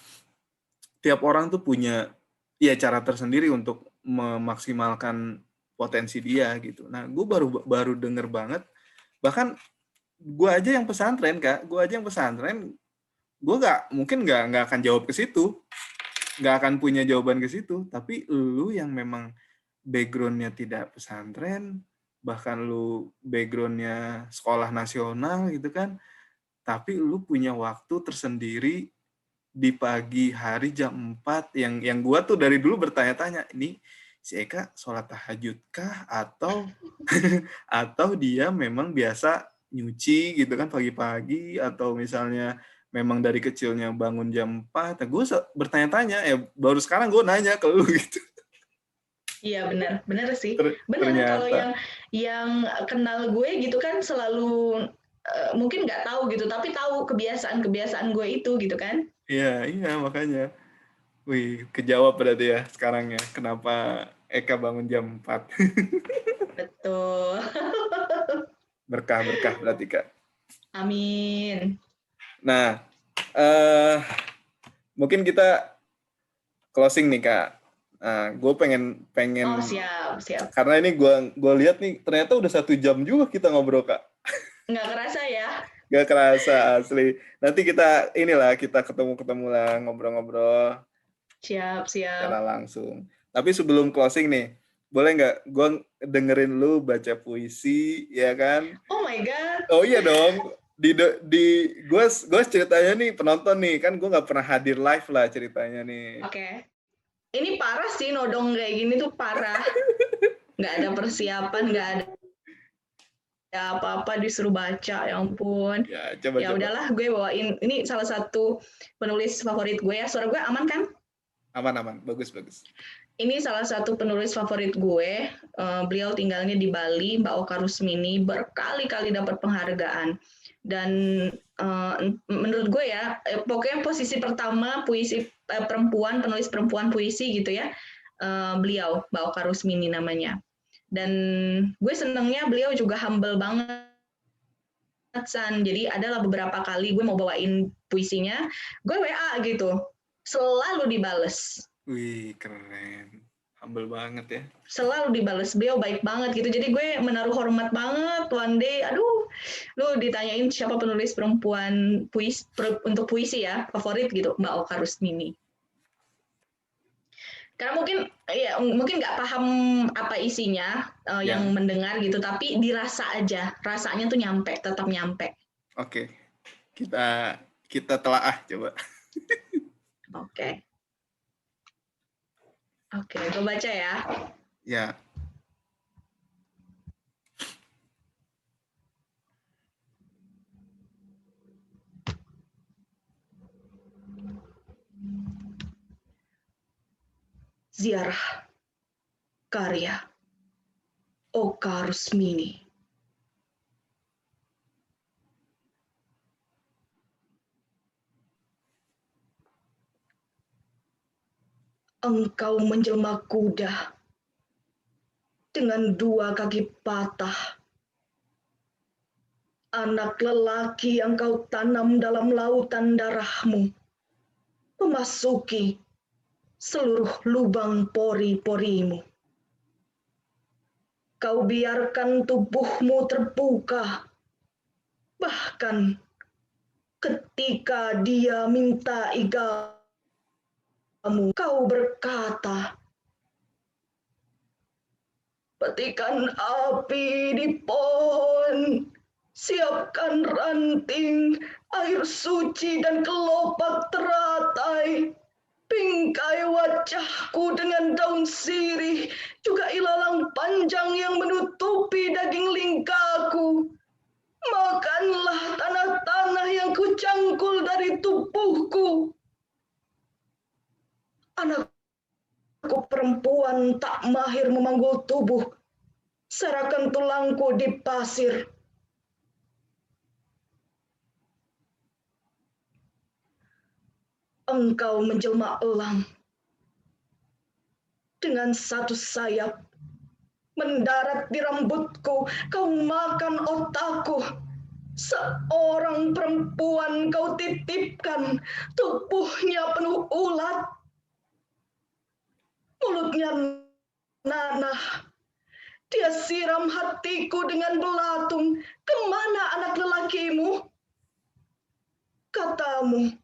A: Tiap orang tuh punya ya cara tersendiri untuk memaksimalkan potensi dia gitu. Nah, gue baru denger banget, bahkan gue aja yang pesantren, Kak, gue nggak akan jawab ke situ, nggak akan punya jawaban ke situ. Tapi lu yang memang backgroundnya tidak pesantren, bahkan lu backgroundnya sekolah nasional gitu kan, tapi lu punya waktu tersendiri di pagi hari jam 4 yang gua tuh dari dulu bertanya-tanya, ini si Eka sholat tahajud kah atau atau dia memang biasa nyuci gitu kan pagi-pagi, atau misalnya memang dari kecilnya bangun jam 4. Nah, gue bertanya-tanya ya, baru sekarang gue nanya ke lu gitu.
B: Iya bener, bener sih. Bener kalau
A: Ternyata
B: yang kenal gue gitu kan selalu mungkin nggak tahu gitu, tapi tahu kebiasaan-kebiasaan gue itu gitu kan.
A: iya makanya. Wih, kejawab berarti ya sekarang ya kenapa Eka bangun jam 4.
B: Betul.
A: Berkah berarti, Kak.
B: Amin.
A: Nah, mungkin kita closing nih, Kak. Nah, gue pengen
B: Oh siap.
A: karena ini gue lihat nih ternyata udah 1 jam juga kita ngobrol, Kak.
B: Nggak kerasa ya.
A: Gak kerasa asli. Nanti kita ketemu lah, ngobrol-ngobrol
B: Siap.
A: secara langsung. Tapi sebelum closing nih, boleh nggak gue dengerin lu baca puisi, ya kan?
B: Oh my god.
A: Oh iya dong. Gue ceritanya nih penonton nih, kan gue nggak pernah hadir live lah ceritanya nih.
B: Oke. Ini parah sih nodong kayak gini tuh parah. Nggak ada persiapan, nggak ada apa-apa disuruh baca, ya ampun.
A: Ya, coba.
B: Udahlah, gue bawain. Ini salah satu penulis favorit gue ya. Suara gue aman kan?
A: Aman, bagus.
B: Ini salah satu penulis favorit gue. Beliau tinggalnya di Bali, Mbak Oka Rusmini, berkali-kali dapat penghargaan. Dan menurut gue ya, pokoknya posisi pertama puisi penulis perempuan puisi gitu ya, beliau, Mbak Oka Rusmini namanya. Dan gue senengnya beliau juga humble banget, San. Jadi adalah beberapa kali gue mau bawain puisinya, gue WA gitu, selalu dibales.
A: Wih, keren. Humble banget ya.
B: Selalu dibales, beliau baik banget gitu. Jadi gue menaruh hormat banget. One day, aduh, lu ditanyain siapa penulis perempuan untuk puisi ya, favorit gitu, Mbak Oka Rusmini. Karena mungkin nggak paham apa isinya yang
A: Ya,
B: mendengar gitu, tapi dirasa aja, rasanya tuh nyampe, tetap nyampe.
A: oke. Kita kita telaah coba.
B: Oke, oke, gue baca ya.
A: Ya,
B: Ziarah karya Oka Rusmini. Engkau menjelma kuda dengan 2 kaki patah. Anak lelaki yang kau tanam dalam lautan darahmu, memasuki seluruh lubang pori-porimu. Kau biarkan tubuhmu terbuka, bahkan ketika dia minta igamu, kau berkata, petikan api di pohon, siapkan ranting, air suci dan kelopak teratai. Bingkai wajahku dengan daun sirih, juga ilalang panjang yang menutupi daging lingkaku. Makanlah tanah-tanah yang kucangkul dari tubuhku. Anakku perempuan tak mahir memanggul tubuh, serakan tulangku di pasir. Engkau menjelma elang dengan 1 sayap, mendarat di rambutku, kau makan otakku. Seorang perempuan kau titipkan, tubuhnya penuh ulat, mulutnya nanah. Dia siram hatiku dengan belatung. Kemana anak lelakimu? Katamu,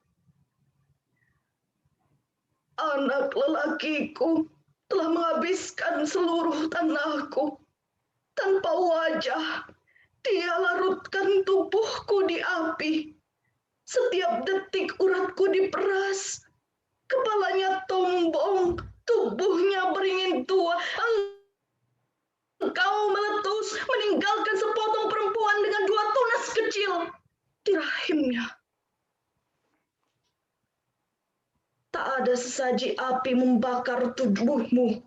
B: anak lelakiku telah menghabiskan seluruh tanahku. Tanpa wajah, dia larutkan tubuhku di api. Setiap detik uratku diperas. Kepalanya tombong, tubuhnya beringin tua. Engkau meletus, meninggalkan sepotong perempuan dengan 2 tunas kecil di rahimnya. Tak ada sesaji api membakar tubuhmu.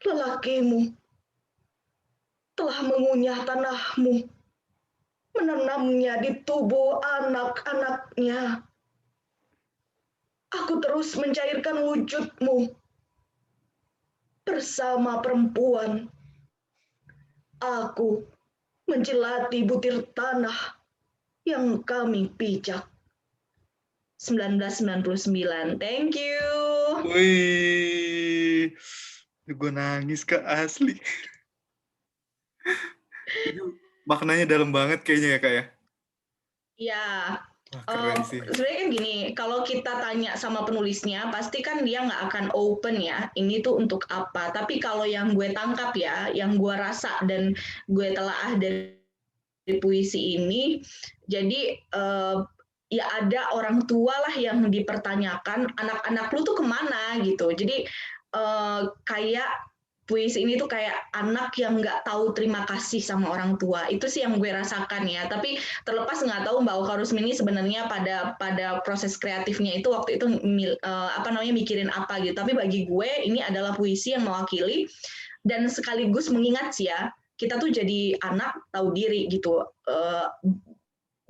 B: Lelakimu telah mengunyah tanahmu, menanamnya di tubuh anak-anaknya. Aku terus mencairkan wujudmu bersama perempuan. Aku menjelati butir tanah yang kami pijak. 1999. Thank you.
A: wih, gue nangis Kak, asli. Itu maknanya dalam banget kayaknya ya Kak ya.
B: Ya,
A: Wah, keren sih.
B: sebenarnya kan gini, kalau kita tanya sama penulisnya, pasti kan dia nggak akan open ya, ini tuh untuk apa. Tapi kalau yang gue tangkap ya, yang gue rasa dan gue telaah dari puisi ini, jadi ya ada orang tua lah yang dipertanyakan, anak-anak lu tuh kemana gitu. Jadi kayak puisi ini tuh kayak anak yang nggak tahu terima kasih sama orang tua. Itu sih yang gue rasakan ya. Tapi terlepas nggak tahu Mbak Oka Rusmini sebenarnya pada proses kreatifnya itu waktu itu mikirin apa gitu. Tapi bagi gue ini adalah puisi yang mewakili dan sekaligus mengingat sih ya, kita tuh jadi anak tahu diri gitu.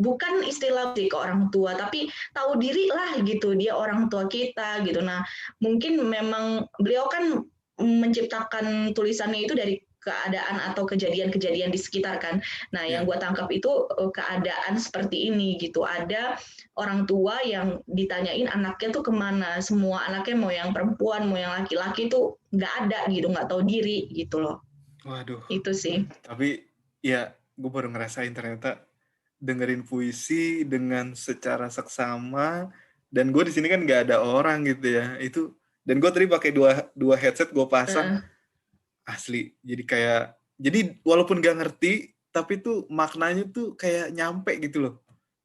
B: Bukan istilah ke orang tua, tapi tahu diri lah gitu, dia orang tua kita gitu. Nah, mungkin memang beliau kan menciptakan tulisannya itu dari keadaan atau kejadian-kejadian di sekitar kan. Nah, yang gue tangkap itu keadaan seperti ini gitu. Ada orang tua yang ditanyain anaknya tuh kemana. Semua anaknya mau yang perempuan, mau yang laki-laki tuh nggak ada gitu, nggak tahu diri gitu loh.
A: Waduh.
B: Itu sih.
A: Tapi ya gue baru ngerasain ternyata dengerin puisi dengan secara seksama, dan gue di sini kan nggak ada orang gitu ya. Itu Dan gue tadi pakai dua headset gue pasang,
B: Heeh.
A: asli. Jadi walaupun gak ngerti, tapi tuh maknanya tuh kayak nyampe gitu loh.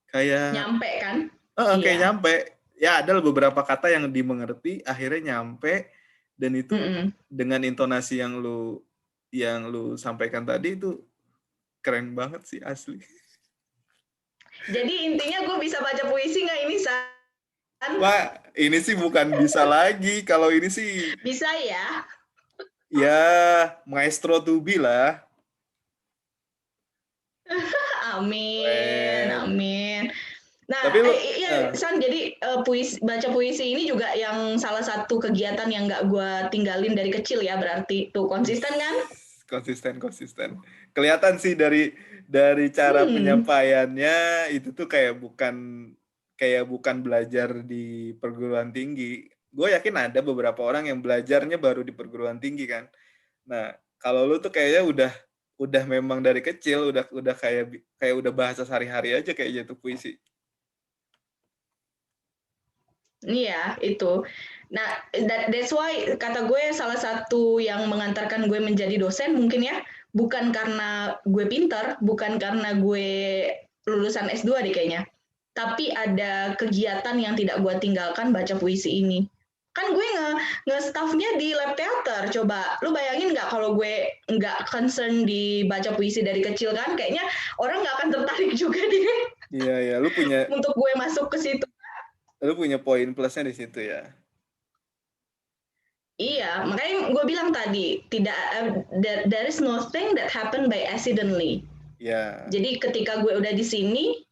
A: Kayak
B: Nyampe kan?
A: kayak
B: Iya.
A: nyampe. Ya ada beberapa kata yang dimengerti, akhirnya nyampe, dan itu
B: Mm-mm.
A: dengan intonasi yang lu sampaikan tadi itu keren banget sih asli.
B: Jadi intinya gue bisa baca puisi nggak ini, San?
A: Wah, ini sih bukan bisa lagi. Kalau ini sih
B: Bisa ya?
A: ya maestro to be lah.
B: Amin,
A: Keren.
B: amin. Nah,
A: Tapi lu
B: iya, San, jadi baca puisi ini juga yang salah satu kegiatan yang nggak gue tinggalin dari kecil ya, berarti tuh
A: wih,
B: konsisten kan?
A: konsisten. Kelihatan sih dari cara
B: Hmm,
A: penyampaiannya itu tuh kayak bukan belajar di perguruan tinggi. Gue yakin ada beberapa orang yang belajarnya baru di perguruan tinggi kan. Nah, kalau lu tuh kayaknya udah memang dari kecil udah kayak udah bahasa sehari-hari aja kayak jatuh puisi.
B: iya itu. Nah, that's why kata gue salah satu yang mengantarkan gue menjadi dosen mungkin ya, bukan karena gue pinter, bukan karena gue lulusan S2 deh kayaknya. Tapi ada kegiatan yang tidak gue tinggalkan baca puisi ini. Kan gue nge-staffnya di lab teater. Coba lu bayangin nggak kalau gue nggak concern di baca puisi dari kecil kan? Kayaknya orang nggak akan tertarik juga deh
A: Iya ya, lu punya
B: untuk gue masuk ke situ.
A: lu punya poin plusnya di situ ya.
B: Iya, makanya gue bilang tadi, tidak there is nothing that happen by accidentally.
A: Ya,
B: Jadi ketika gue udah di sini,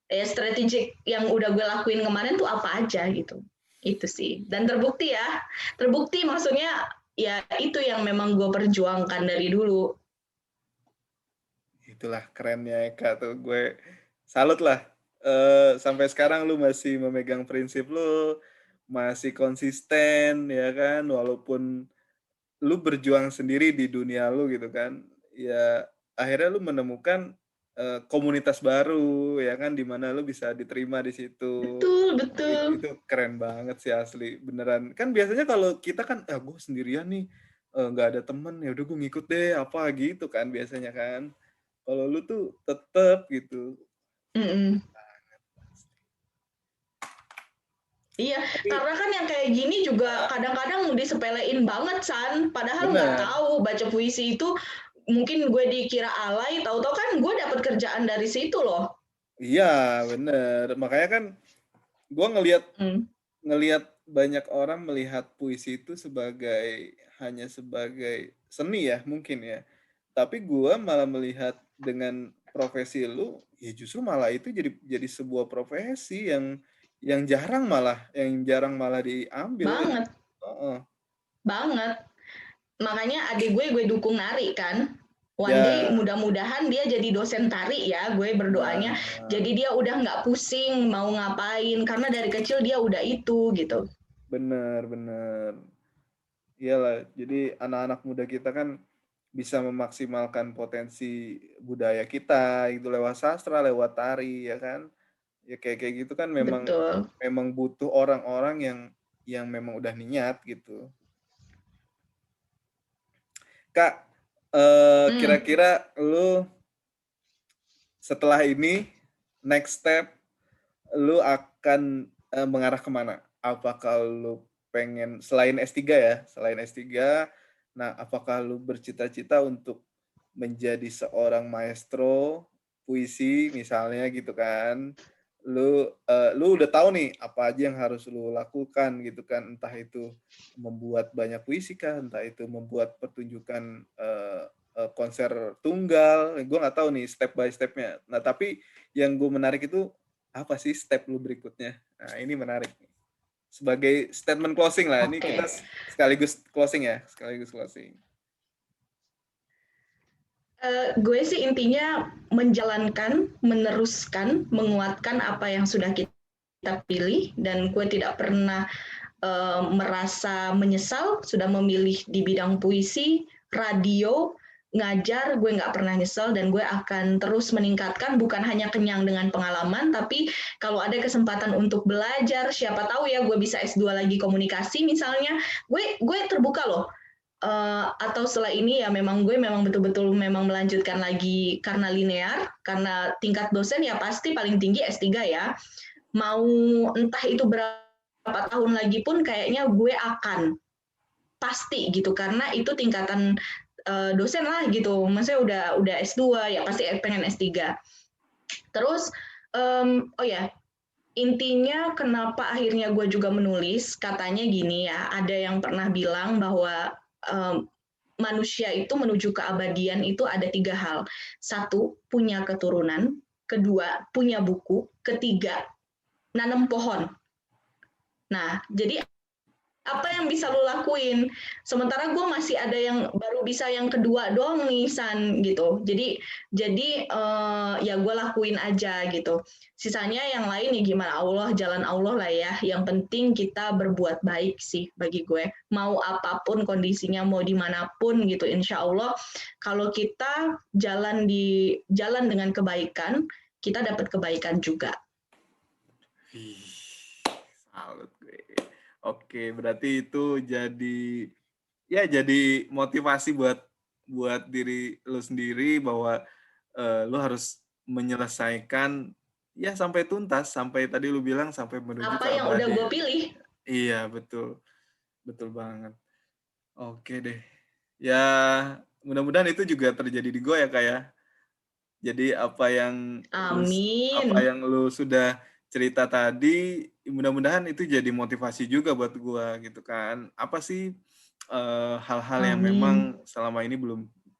B: ya strategik yang udah gue lakuin kemarin tuh apa aja gitu. Itu sih. Dan terbukti ya. Terbukti maksudnya ya itu yang memang gue perjuangkan dari dulu.
A: itulah kerennya Eka tuh. Gue salut lah. Sampai sekarang lu masih memegang prinsip lu, masih konsisten ya kan, walaupun lu berjuang sendiri di dunia lu gitu kan. Ya akhirnya lu menemukan komunitas baru ya kan, di mana lu bisa diterima di situ.
B: Betul,
A: Itu
B: betul.
A: keren banget sih asli, beneran. Kan biasanya kalau kita kan, gue sendirian nih, nggak ada temen, ya udah gue ngikut deh, apa gitu kan biasanya kan. Kalau lu tuh tetep gitu.
B: Mm-mm. Iya,
A: Tapi
B: karena kan yang kayak gini juga kadang-kadang disepelein banget, San. Padahal nggak
A: bener,
B: tahu baca puisi itu mungkin gue dikira alay, tahu-tahu kan gue dapat kerjaan dari situ loh.
A: iya bener. Makanya kan gue ngelihat
B: Hmm.
A: ngelihat banyak orang melihat puisi itu hanya sebagai seni ya mungkin ya. Tapi gue malah melihat dengan profesi lu, ya justru malah itu jadi sebuah profesi yang jarang malah diambil ya.
B: Banget,
A: Heeh.
B: banget. Makanya adik gue dukung nari kan. One day
A: Ya,
B: mudah-mudahan dia jadi dosen tari ya, gue berdoanya.
A: nah,
B: Jadi dia udah nggak pusing mau ngapain, karena dari kecil dia udah itu gitu.
A: bener. Iyalah, jadi anak-anak muda kita kan bisa memaksimalkan potensi budaya kita itu lewat sastra, lewat tari ya kan. Ya kayak kayak gitu kan memang
B: Betul.
A: memang butuh orang-orang yang memang udah niat gitu. Kak,
B: Hmm.
A: kira-kira lu setelah ini next step lu akan mengarah kemana? Apakah lu pengen selain S3 ya, selain S3, nah apakah lu bercita-cita untuk menjadi seorang maestro puisi misalnya gitu kan? Lu udah tahu nih apa aja yang harus lu lakukan gitu kan, entah itu membuat banyak puisi kah, entah itu membuat pertunjukan konser tunggal, gue nggak tahu nih step by stepnya. Nah tapi yang gue menarik itu apa sih step lu berikutnya? Nah, ini menarik nih. Sebagai statement closing lah, ini kita
B: Oke.
A: sekaligus closing ya, sekaligus closing.
B: Gue sih intinya menjalankan, meneruskan, menguatkan apa yang sudah kita pilih, dan gue tidak pernah merasa menyesal sudah memilih di bidang puisi, radio, ngajar, gue nggak pernah nyesel, dan gue akan terus meningkatkan, bukan hanya kenyang dengan pengalaman, tapi kalau ada kesempatan untuk belajar, siapa tahu ya gue bisa S2 lagi komunikasi misalnya, gue terbuka loh. Atau setelah ini ya memang gue memang betul-betul memang melanjutkan lagi karena linear, karena tingkat dosen ya pasti paling tinggi S3 ya. Mau entah itu berapa tahun lagi pun kayaknya gue akan pasti gitu, karena itu tingkatan dosen lah gitu. Maksudnya udah S2 ya pasti pengen S3. Terus oh ya, intinya kenapa akhirnya gue juga menulis, katanya gini ya, ada yang pernah bilang bahwa manusia itu menuju keabadian itu ada 3 hal. 1, punya keturunan. 2, punya buku. 3, nanam pohon. Nah, jadi apa yang bisa lo lakuin? Sementara gue masih ada yang baru bisa yang kedua doang nih, San, gitu. Jadi ya gue lakuin aja gitu. Sisanya yang lain ya gimana, Allah, jalan Allah lah ya. Yang penting kita berbuat baik sih bagi gue. Mau apapun kondisinya, mau dimanapun gitu, insya Allah kalau kita jalan dengan kebaikan, kita dapat kebaikan juga.
A: Salut gue. Oke, berarti itu jadi motivasi buat diri lu sendiri bahwa lu harus menyelesaikan ya sampai tuntas, sampai tadi lu bilang sampai menuju
B: Apa
A: ke
B: yang udah gue
A: abadi.
B: pilih?
A: Iya, betul. Betul banget. Oke deh. Ya, mudah-mudahan itu juga terjadi di gue ya, Kak ya. Jadi apa
B: Amin.
A: yang lu sudah cerita tadi, mudah-mudahan itu jadi motivasi juga buat gua gitu kan. Apa sih hal-hal yang
B: Amin.
A: memang selama ini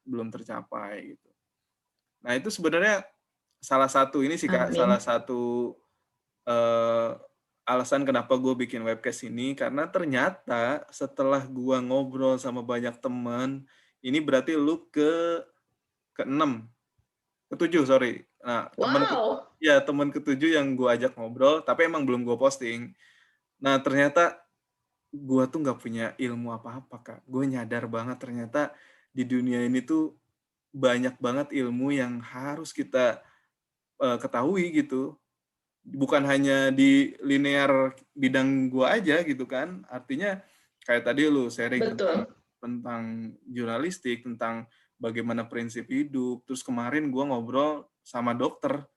A: belum tercapai gitu. Nah, itu sebenarnya salah satu ini sih Kak, salah
B: Amin.
A: satu eh, alasan kenapa gue bikin webcast ini karena ternyata setelah gua ngobrol sama banyak teman, ini berarti lu ke-6 ketujuh, sorry. Nah,
B: Wow.
A: temen ketujuh yang gue ajak ngobrol, tapi emang belum gue posting. Nah, ternyata gue tuh nggak punya ilmu apa-apa, Kak. Gue nyadar banget ternyata di dunia ini tuh banyak banget ilmu yang harus kita ketahui gitu. Bukan hanya di linear bidang gue aja gitu kan. Artinya kayak tadi lu sharing tentang
B: Betul.
A: tentang jurnalistik, tentang bagaimana prinsip hidup. Terus kemarin gue ngobrol sama dokter,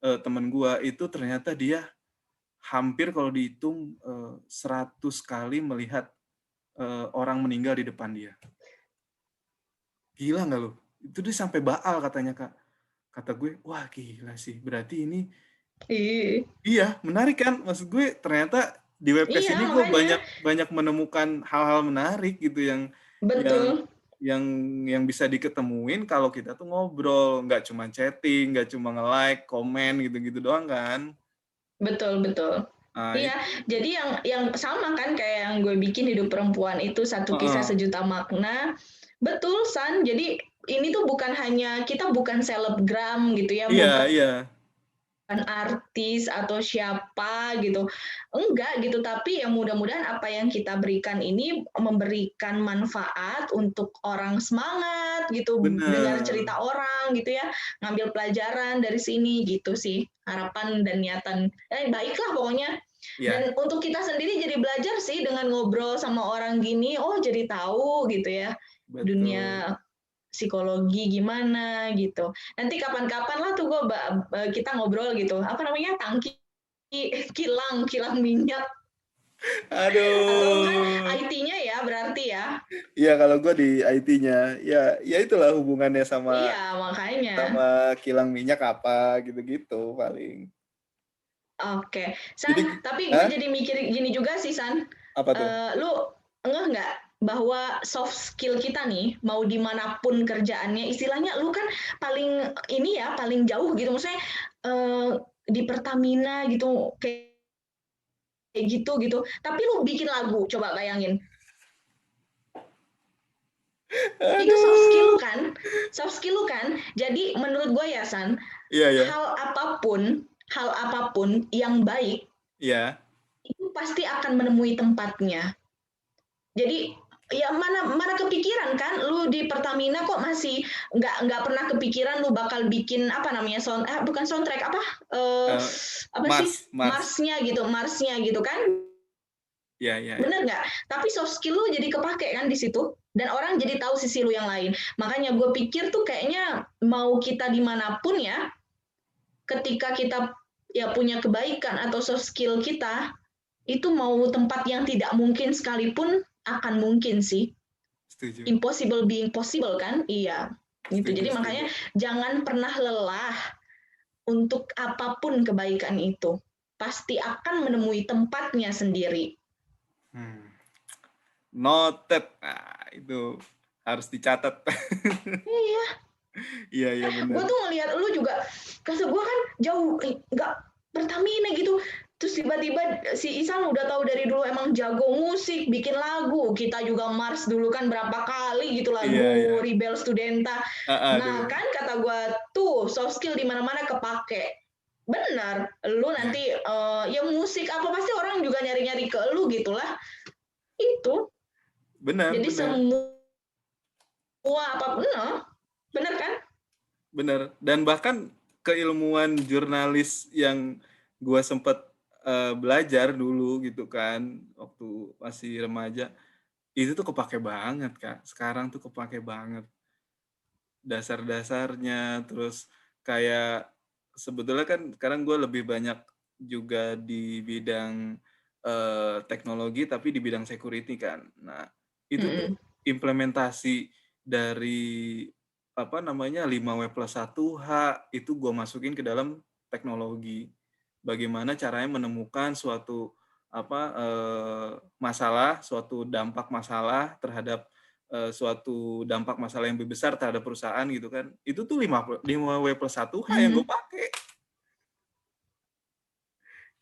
A: temen gue itu ternyata dia hampir kalau dihitung 100 kali melihat orang meninggal di depan dia. Gila nggak lu? Itu dia sampai baal katanya, Kak. Kata gue, wah gila sih. Berarti ini,
B: Ih.
A: iya menarik kan? Maksud gue ternyata di webcast
B: Iya,
A: ini gue
B: makanya.
A: banyak menemukan hal-hal menarik gitu yang
B: Betul.
A: yang yang bisa diketemuin kalau kita tuh ngobrol, nggak cuma chatting, nggak cuma nge-like, komen gitu-gitu doang kan.
B: Betul, betul.
A: Nah,
B: Iya,
A: itu.
B: jadi yang sama kan kayak yang gue bikin Hidup Perempuan itu, satu kisah
A: Heeh.
B: sejuta makna. Betul, San. Jadi ini tuh bukan hanya, kita bukan selebgram gitu ya,
A: Iya,
B: bukan
A: iya.
B: artis atau siapa gitu. Enggak gitu, tapi yang mudah-mudahan apa yang kita berikan ini memberikan manfaat untuk orang semangat gitu, dengar
A: Bener.
B: cerita orang gitu ya, ngambil pelajaran dari sini gitu sih. Harapan dan niatan baiklah pokoknya.
A: Iya,
B: Dan untuk kita sendiri jadi belajar sih dengan ngobrol sama orang gini, oh jadi tahu gitu ya
A: betul.
B: dunia psikologi gimana gitu. Nanti kapan-kapan lah tuh kita ngobrol gitu. Apa namanya? Tangki kilang minyak, atau enggak
A: Aduh.
B: IT-nya ya berarti ya.
A: Iya, kalau gue di IT-nya, ya ya itulah hubungannya sama
B: Iya, makanya.
A: sama kilang minyak apa gitu-gitu paling.
B: Oke.
A: Jadi,
B: San, tapi gue
A: hah?
B: jadi mikir gini juga sih, San.
A: Apa tuh?
B: Lu ngeh nggak bahwa soft skill kita nih, mau dimanapun kerjaannya, istilahnya lu kan paling ini ya, paling jauh gitu. Maksudnya di Pertamina gitu, kayak gitu gitu. Tapi lu bikin lagu, coba bayangin. Itu
A: Aduh.
B: soft skill lu kan. Jadi menurut gue ya San,
A: Iya, ya.
B: hal apapun yang baik
A: Iya.
B: itu pasti akan menemui tempatnya. Jadi ya mana kepikiran kan lu di Pertamina kok masih nggak pernah kepikiran lu bakal bikin apa namanya bukan soundtrack eh,
A: Eh,
B: apa sih
A: Mars.
B: Marsnya gitu kan,
A: Ya, ya, ya.
B: bener nggak? Tapi soft skill lu jadi kepake kan di situ dan orang jadi tahu sisi lu yang lain. Makanya gue pikir tuh kayaknya mau kita dimanapun ya, ketika kita ya punya kebaikan atau soft skill kita, itu mau tempat yang tidak mungkin sekalipun akan mungkin sih.
A: Setuju.
B: Impossible being possible kan? Iya. Gitu.
A: Setuju,
B: Jadi
A: setuju.
B: makanya jangan pernah lelah untuk apapun kebaikan itu. Pasti akan menemui tempatnya sendiri.
A: Hmm. Noted. Nah, itu harus dicatat.
B: Iya.
A: Iya, iya benar.
B: Gue tuh ngelihat lu juga, kata gue kan jauh, nggak Pertamina gitu. Terus tiba-tiba si Isan udah tahu dari dulu emang jago musik, bikin lagu. Kita juga Mars dulu kan berapa kali gitu
A: Iya, iya.
B: lagu Rebel Studenta. Nah
A: Dulu.
B: kan kata gue tuh soft skill di mana-mana kepake. Benar, lu
A: Iya.
B: nanti ya musik apa pasti orang juga nyari-nyari ke lu gitulah. Itu.
A: Benar,
B: Jadi
A: benar.
B: semua apapun, benar kan?
A: Benar. Dan bahkan keilmuan jurnalis yang gua sempat belajar dulu gitu kan waktu masih remaja, itu tuh kepake banget, Kak. Sekarang tuh kepake banget. Dasar-dasarnya, terus kayak sebetulnya kan sekarang gue lebih banyak juga di bidang teknologi tapi di bidang security kan. Nah, itu tuh
B: Mm-mm.
A: implementasi dari apa namanya 5W+1H itu gue masukin ke dalam teknologi. Bagaimana caranya menemukan suatu apa masalah, suatu dampak masalah terhadap suatu dampak masalah yang lebih besar terhadap perusahaan gitu kan. Itu tuh 5W+1H yang gue pakai.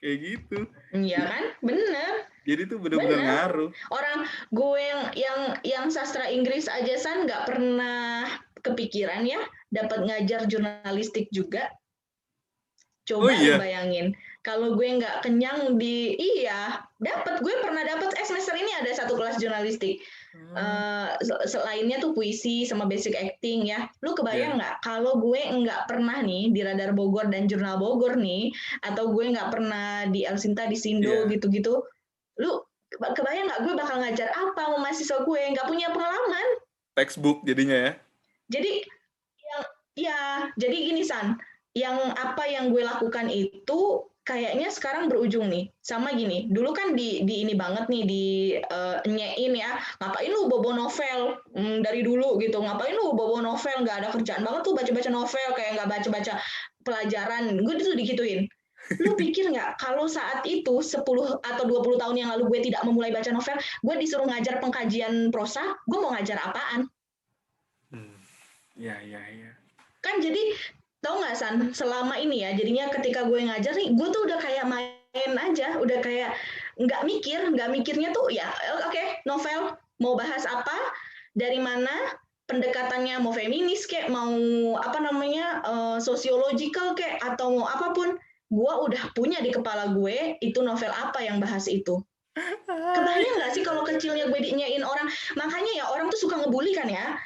A: Kayak gitu.
B: Iya kan? Bener.
A: Jadi tuh bener-bener
B: Bener.
A: ngaruh.
B: Orang gue yang sastra Inggris aja San nggak pernah kepikiran ya dapat ngajar jurnalistik juga.
A: Oh
B: Coba lu
A: iya.
B: bayangin, kalau gue nggak kenyang iya, gue pernah dapat semester ini ada satu kelas jurnalistik.
A: Hmm,
B: Selainnya tuh puisi sama basic acting ya. Lu
A: ya.
B: kebayang nggak kalau gue nggak pernah nih di Radar Bogor dan Jurnal Bogor nih, atau gue nggak pernah di El Sinta di Sindo
A: Iya.
B: gitu-gitu, lu kebayang nggak gue bakal ngajar apa sama mahasiswa gue nggak punya pengalaman.
A: Textbook jadinya ya.
B: Jadi yang ya, jadi gini San, yang apa yang gue lakukan itu kayaknya sekarang berujung nih sama gini. Dulu kan di ini banget nih di nyein ya, ngapain lu bobo novel dari dulu gitu, ngapain lu bobo novel, nggak ada kerjaan banget tuh baca-baca novel kayak nggak baca-baca pelajaran. Gue tuh digituin. Lu pikir nggak kalau saat itu 10 atau 20 tahun yang lalu gue tidak memulai baca novel, gue disuruh ngajar pengkajian prosa, gue mau ngajar apaan?
A: Hmm. Iya, iya, iya.
B: Kan jadi tau nggak San, selama ini ya jadinya ketika gue ngajar nih gue tuh udah kayak main aja, udah kayak nggak mikirnya tuh ya oke, novel mau bahas apa, dari mana, pendekatannya mau feminis kayak mau apa namanya sosiologikal kayak atau mau apapun, gue udah punya di kepala gue itu novel apa yang bahas itu. Kebayang
A: Iya,
B: nggak sih
A: iya,
B: kalau
A: iya.
B: kecilnya gue dinyain orang, makanya ya orang tuh suka ngebully kan ya,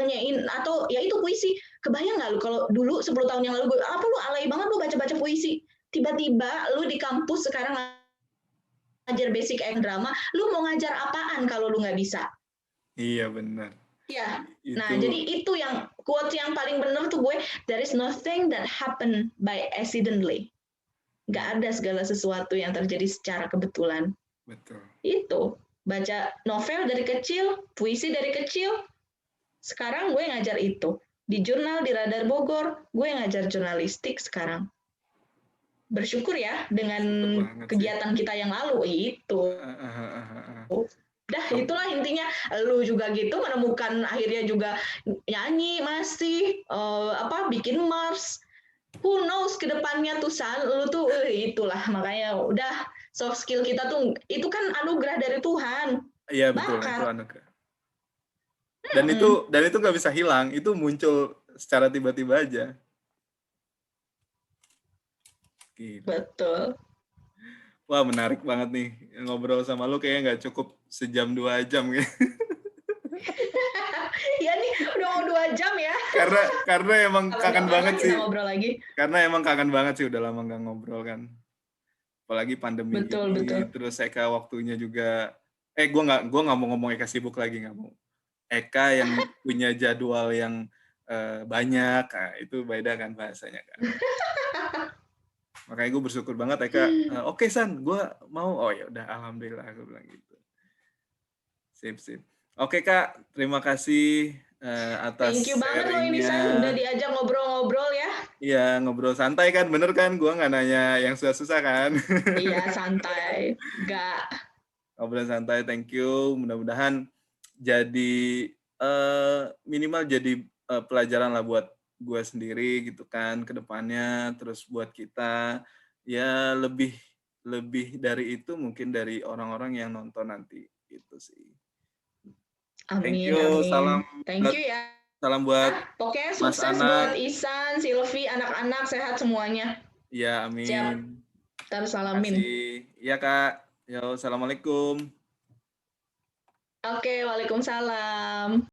B: ngenyain atau ya itu puisi. Kebayang nggak lu kalau dulu 10 tahun yang lalu gue, apa lu alay banget lu baca-baca puisi. Tiba-tiba lu di kampus sekarang ngajar basic and drama, lu mau ngajar apaan kalau lu nggak bisa?
A: Iya benar.
B: Ya, nah
A: Itu
B: jadi itu yang quote yang paling bener tuh gue, there is nothing that happen by accidentally. Nggak ada segala sesuatu yang terjadi secara kebetulan.
A: betul.
B: Itu baca novel dari kecil, puisi dari kecil. Sekarang gue ngajar itu di jurnal di Radar Bogor, gue ngajar jurnalistik sekarang. Bersyukur ya dengan
A: Syukur banget sih.
B: kegiatan kita yang lalu itu. Dah itulah intinya, lu juga gitu menemukan akhirnya juga nyanyi masih bikin Mars. Who knows ke depannya tuh San, lu tuh itulah makanya udah soft skill kita tuh itu kan anugerah dari Tuhan.
A: Iya betul, itu
B: Bakat.
A: anugerah. Dan itu nggak bisa hilang, itu muncul secara tiba-tiba aja. Gitu.
B: Betul.
A: Wah menarik banget nih ngobrol sama lu kayaknya nggak cukup sejam 2 jam gitu.
B: mau 2 jam ya.
A: Karena emang kangen banget sih.
B: Kita ngobrol lagi.
A: Karena emang kangen banget sih, udah lama nggak ngobrol kan. Apalagi pandemi
B: Betul,
A: gini,
B: betul.
A: terus Eka waktunya juga. Gue nggak mau ngomong Eka sibuk lagi, nggak mau. Eka yang punya jadwal yang banyak, nah, itu beda kan bahasanya kan. Makanya gue bersyukur banget Eka. Oke San, gue mau. Oh ya udah, alhamdulillah gue bilang gitu. Sip. Oke Kak, terima kasih atas
B: Thank you banget loh ini
A: sharingnya.
B: San, udah diajak ngobrol-ngobrol ya.
A: Iya, ngobrol santai kan, bener kan? Gue nggak nanya yang susah-susah kan?
B: Iya, santai. Nggak.
A: Ngobrol santai, thank you. Mudah-mudahan jadi minimal jadi pelajaran lah buat gue sendiri gitu kan ke depannya. Terus buat kita ya lebih dari itu mungkin dari orang-orang yang nonton nanti gitu sih. Thank
B: Amin,
A: you.
B: amin. Thank you ya.
A: Salam buat
B: Pokoknya
A: Mas
B: sukses
A: Anang.
B: buat Ihsan, Silvi, anak-anak sehat semuanya.
A: Ya, amin.
B: Siap. Terus salamin.
A: Iya Kak. Yo, assalamualaikum.
B: Oke, waalaikumsalam.